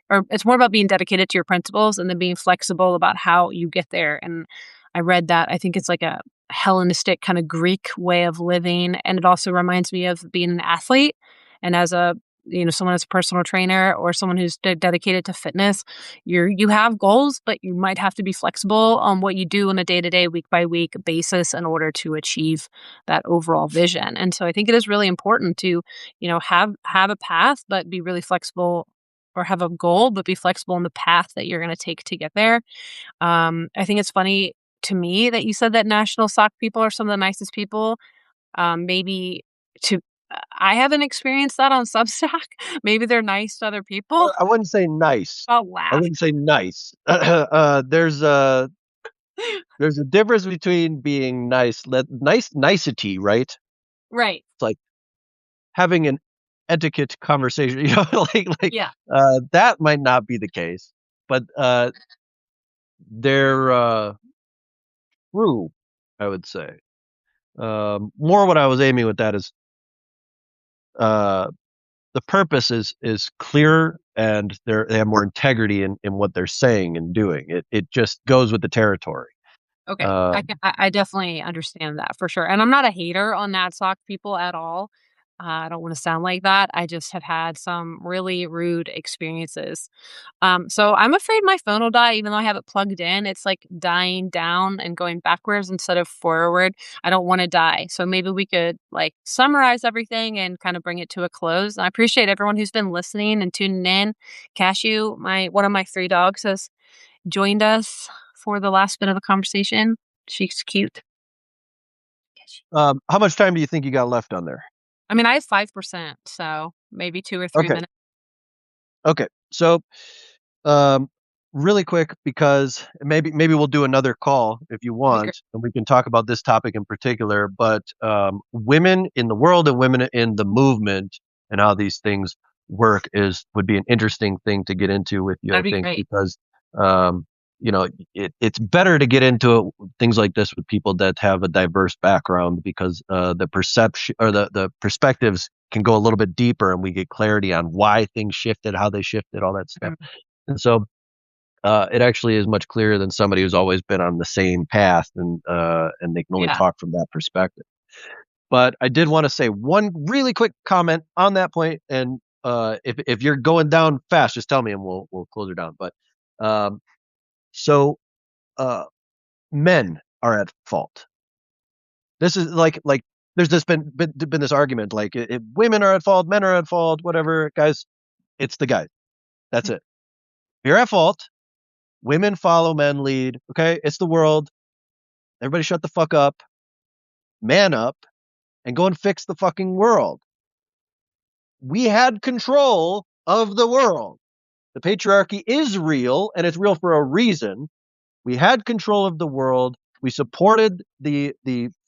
or it's more about being dedicated to your principles and then being flexible about how you get there. And I read that. I think it's like a Hellenistic kind of Greek way of living. And it also reminds me of being an athlete. And as someone as a personal trainer or someone who's dedicated to fitness, you have goals, but you might have to be flexible on what you do on a day-to-day, week-by-week basis in order to achieve that overall vision. And so I think it is really important to, have a path, but be really flexible or have a goal, but be flexible in the path that you're going to take to get there. I think it's funny to me that you said that National Sock people are some of the nicest people. Maybe to I haven't experienced that on Substack. Maybe they're nice to other people. I wouldn't say nice. I'll I laugh. wouldn't say nice. There's a difference between being nice, nicety, right? Right. It's like having an etiquette conversation, Yeah. that might not be the case, but they're true, I would say. More what I was aiming with that is uh, the purpose is clearer and they have more integrity in what they're saying and doing. It just goes with the territory. Okay. Uh, I definitely understand that for sure, and I'm not a hater on NatSoc people at all. I don't wanna sound like that. I just have had some really rude experiences. So I'm afraid my phone will die even though I have it plugged in. It's, like, dying down and going backwards instead of forward. I don't wanna die. So maybe we could, summarize everything and kinda bring it to a close. I appreciate everyone who's been listening and tuning in. Cashew, my one of my 3 dogs, has joined us for the last bit of the conversation. She's cute. how much time do you think you got left on there? I mean, I have 5%, so maybe 2 or 3 Okay, minutes. okay. So Um, really quick because maybe we'll do another call if you That'd be great. want, and we can talk about this topic in particular. But women in the world and women in the movement and how these things work would be an interesting thing to get into with you, I That'd be think, great. because um, it's better to get into things like this with people that have a diverse background because the perception or the perspectives can go a little bit deeper and we get clarity on why things shifted, how they shifted, all that stuff. Mm. And so it actually is much clearer than somebody who's always been on the same path and they can only Yeah. talk from that perspective. But I did want to say one really quick comment on that point, and if you're going down fast, just tell me and we'll close her down. But um, so uh, men are at fault. This is like there's been this argument like if women are at fault, men are at fault, whatever. Guys, it's the guys. That's it. You're at fault. Women follow, men lead. Okay, it's the world. Everybody shut the fuck up, man up, and go and fix the fucking world. We had control of the world. The patriarchy is real, and it's real for a reason. We had control of the world. We supported the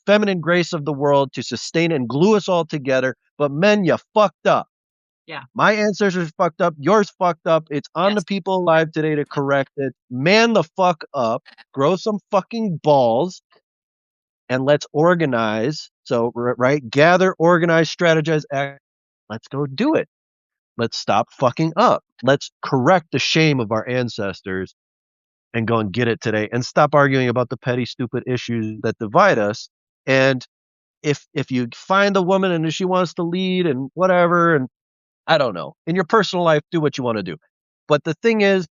feminine grace of the world to sustain and glue us all together. But men, you fucked up. Yeah. My ancestors fucked up. Yours fucked up. It's on the Yes. people alive today to correct it. Man the fuck up. Grow some fucking balls and let's organize. So, right, gather, organize, strategize, act. Let's go do it. Let's stop fucking up. Let's correct the shame of our ancestors and go and get it today and stop arguing about the petty, stupid issues that divide us. And if you find a woman and she wants to lead and whatever, and I don't know, in your personal life, do what you want to do. But the thing is,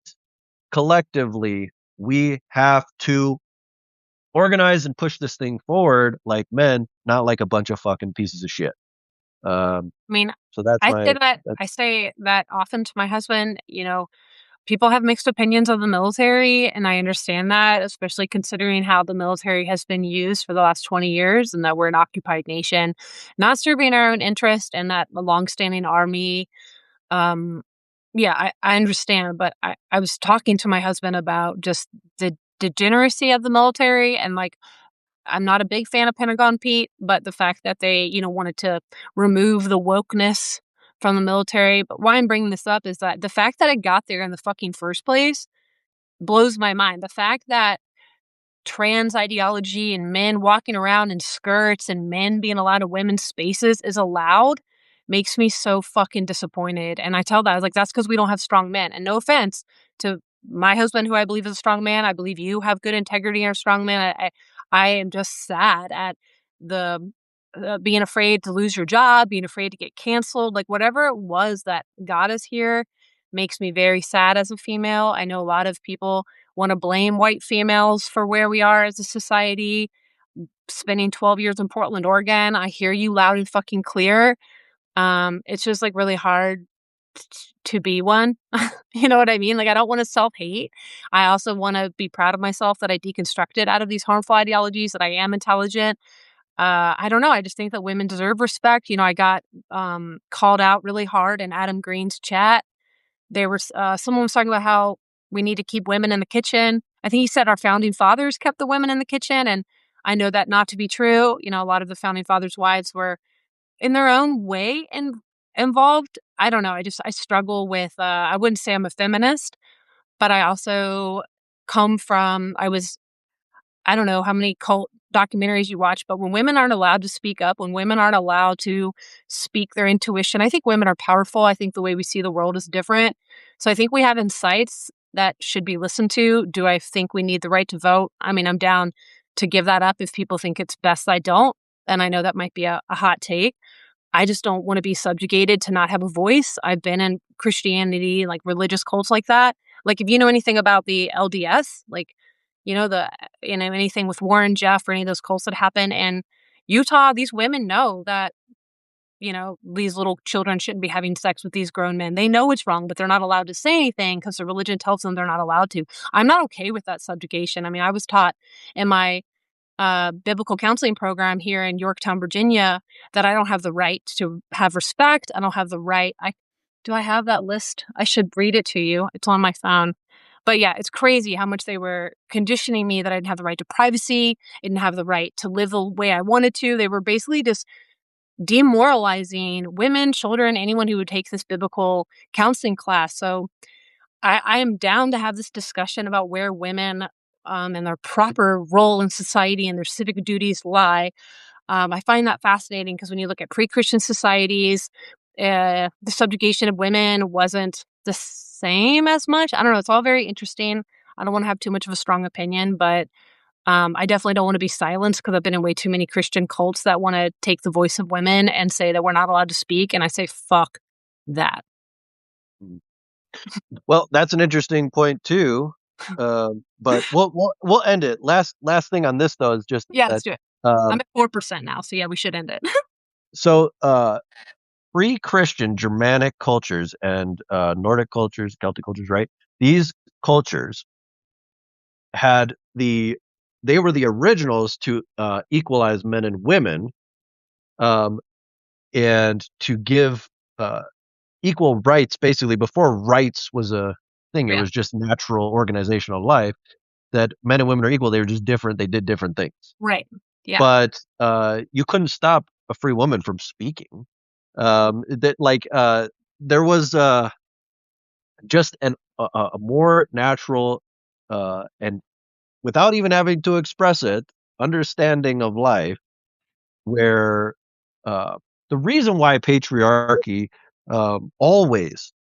collectively, we have to organize and push this thing forward like men, not like a bunch of fucking pieces of shit. Um, I mean, so that's my that's I say that often to my husband, people have mixed opinions of the military, and I understand that, especially considering how the military has been used for the last 20 years and that we're an occupied nation, not serving our own interest and that the longstanding army. Um, yeah, I understand, but I was talking to my husband about just the degeneracy of the military and like I'm not a big fan of Pentagon Pete, but the fact that they, wanted to remove the wokeness from the military. But why I'm bringing this up is that the fact that it got there in the fucking first place blows my mind. The fact that trans ideology and men walking around in skirts and men being allowed in women's spaces is allowed makes me so fucking disappointed. And I tell that I was like, that's because we don't have strong men. And no offense to my husband, who I believe is a strong man. I believe you have good integrity and are a strong man. I am just sad at the being afraid to lose your job, being afraid to get canceled, like whatever it was that got us here makes me very sad as a female. I know a lot of people want to blame white females for where we are as a society. Spending 12 years in Portland, Oregon, I hear you loud and fucking clear. It's just like really hard to be one. You know what I mean? Like I don't want to self-hate. I also want to be proud of myself that I deconstructed out of these harmful ideologies, that I am intelligent. I don't know. I just think that women deserve respect. I got called out really hard in Adam Green's chat. Someone was talking about how we need to keep women in the kitchen. I think he said our founding fathers kept the women in the kitchen, and I know that not to be true. A lot of the founding fathers' wives were in their own way involved. I don't know. I struggle with. I wouldn't say I'm a feminist, but I also come from. I don't know how many cult documentaries you watch, but when women aren't allowed to speak up, when women aren't allowed to speak their intuition, I think women are powerful. I think the way we see the world is different. So I think we have insights that should be listened to. Do I think we need the right to vote? I mean, I'm down to give that up if people think it's best I don't. And I know that might be a hot take. I just don't want to be subjugated to not have a voice. I've been in Christianity, like religious cults like that. Like if you know anything about the LDS, like anything with Warren Jeff or any of those cults that happen in Utah, these women know that these little children shouldn't be having sex with these grown men. They know it's wrong, but they're not allowed to say anything because the religion tells them they're not allowed to. I'm not okay with that subjugation. I mean, I was taught in my biblical counseling program here in Yorktown, Virginia, that I don't have the right to have respect. I don't have the right. I have that list? I should read it to you. It's on my phone. But yeah, it's crazy how much they were conditioning me that I didn't have the right to privacy, I didn't have the right to live the way I wanted to. They were basically just demoralizing women, children, anyone who would take this biblical counseling class. So I am down to have this discussion about where women and their proper role in society and their civic duties lie. I find that fascinating because when you look at pre-Christian societies, the subjugation of women wasn't the same as much. I don't know. It's all very interesting. I don't want to have too much of a strong opinion, but I definitely don't want to be silenced because I've been in way too many Christian cults that want to take the voice of women and say that we're not allowed to speak. And I say, fuck that. well, that's an interesting point too. But we'll end it. Last thing on this though is just Yeah, that let's do it. I'm um, at 4% now. So yeah, we should end it. so pre-Christian Germanic cultures and Nordic cultures, Celtic cultures, right? These cultures had they were the originals to equalize men and women, um, and to give equal rights. Basically, before rights was a thing, it Yeah. was just natural organizational life. That men and women are equal. They were just different. They did different things. Right. Yeah. but, you couldn't stop a free woman from speaking. That like, there was, just a more natural, and without even having to express it, understanding of life where, uh, the reason why patriarchy, always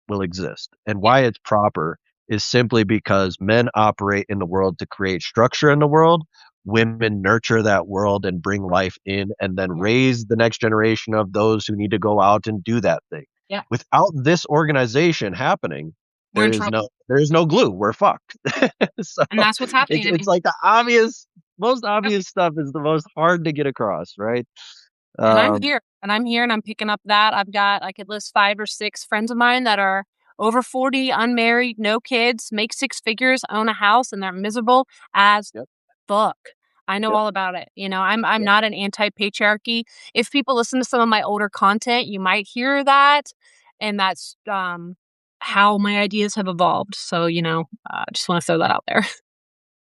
will exist and Yeah. why it's proper is simply because men operate in the world to create structure in the world. Women nurture that world and bring life in and then raise the next generation of those who need to go out and do that thing. Yeah. Without this organization happening, We're in trouble. there is no glue. We're fucked. So And that's what's happening. I it's mean, like the obvious most yep. obvious stuff is the most hard to get across, right? And I'm Um, here, and I'm here, and I'm picking up that. I could list 5 or 6 friends of mine that are over 40, unmarried, no kids, make 6 figures, own a house, and they're miserable as yep, fuck. I know yep, all about it. I'm yep. not an anti-patriarchy. If people listen to some of my older content, you might hear that, and that's, how my ideas have evolved. So, just wanna throw that out there.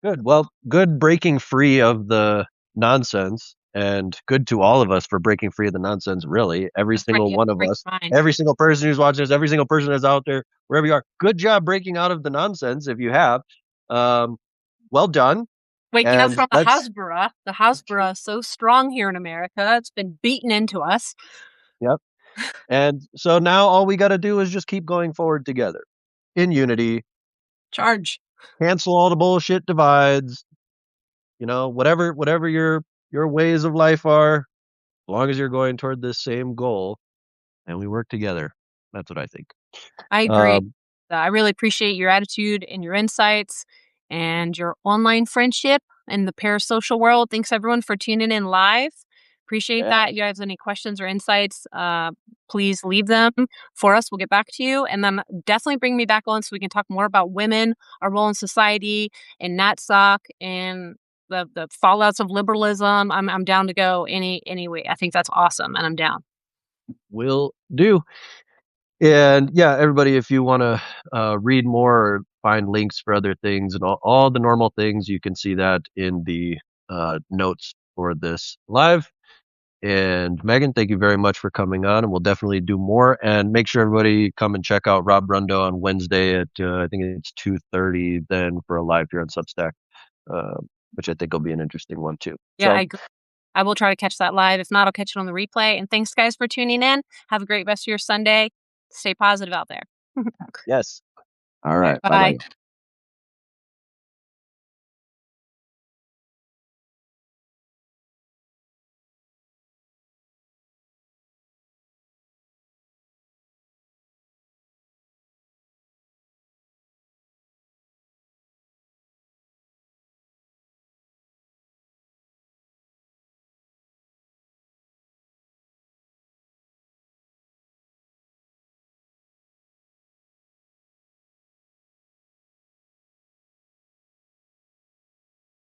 Good. Well, good breaking free of the nonsense, and good to all of us for breaking free of the nonsense, really. Every That's right, single you have one to of break us, your mind. every single person who's watching this, every single person that's out there, wherever you are. Good job breaking out of the nonsense if you have. Um, well done. Waking up And from the let's Hasbara. The Hasbara is so strong here in America, it's been beaten into us. yep. And so now all we gotta do is just keep going forward together in unity, Charge. cancel all the bullshit divides, whatever your ways of life are, as long as you're going toward this same goal and we work together. That's what I think. I agree. Um, I really appreciate your attitude and your insights and your online friendship in the parasocial world. Thanks everyone for tuning in live. Appreciate yeah, that. If you guys have any questions or insights, please leave them for us. We'll get back to you. And then definitely bring me back on so we can talk more about women, our role in society, and NatSoc and the fallouts of liberalism. I'm down to go any way. I think that's awesome and I'm down. will do. And yeah, everybody, if you want to read more or find links for other things and all the normal things, you can see that in the notes for this live. And Megan, thank you very much for coming on, and we'll definitely do more. And make sure everybody come and check out Rob Rundo on Wednesday at I think it's 2:30. Then for a live here on Substack, uh, which I think will be an interesting one too. Yeah, I So agree. I will try to catch that live. If not, I'll catch it on the replay. And thanks, guys, for tuning in. Have a great rest of your Sunday. Stay positive out there. All yes, all right, right, bye bye. bye.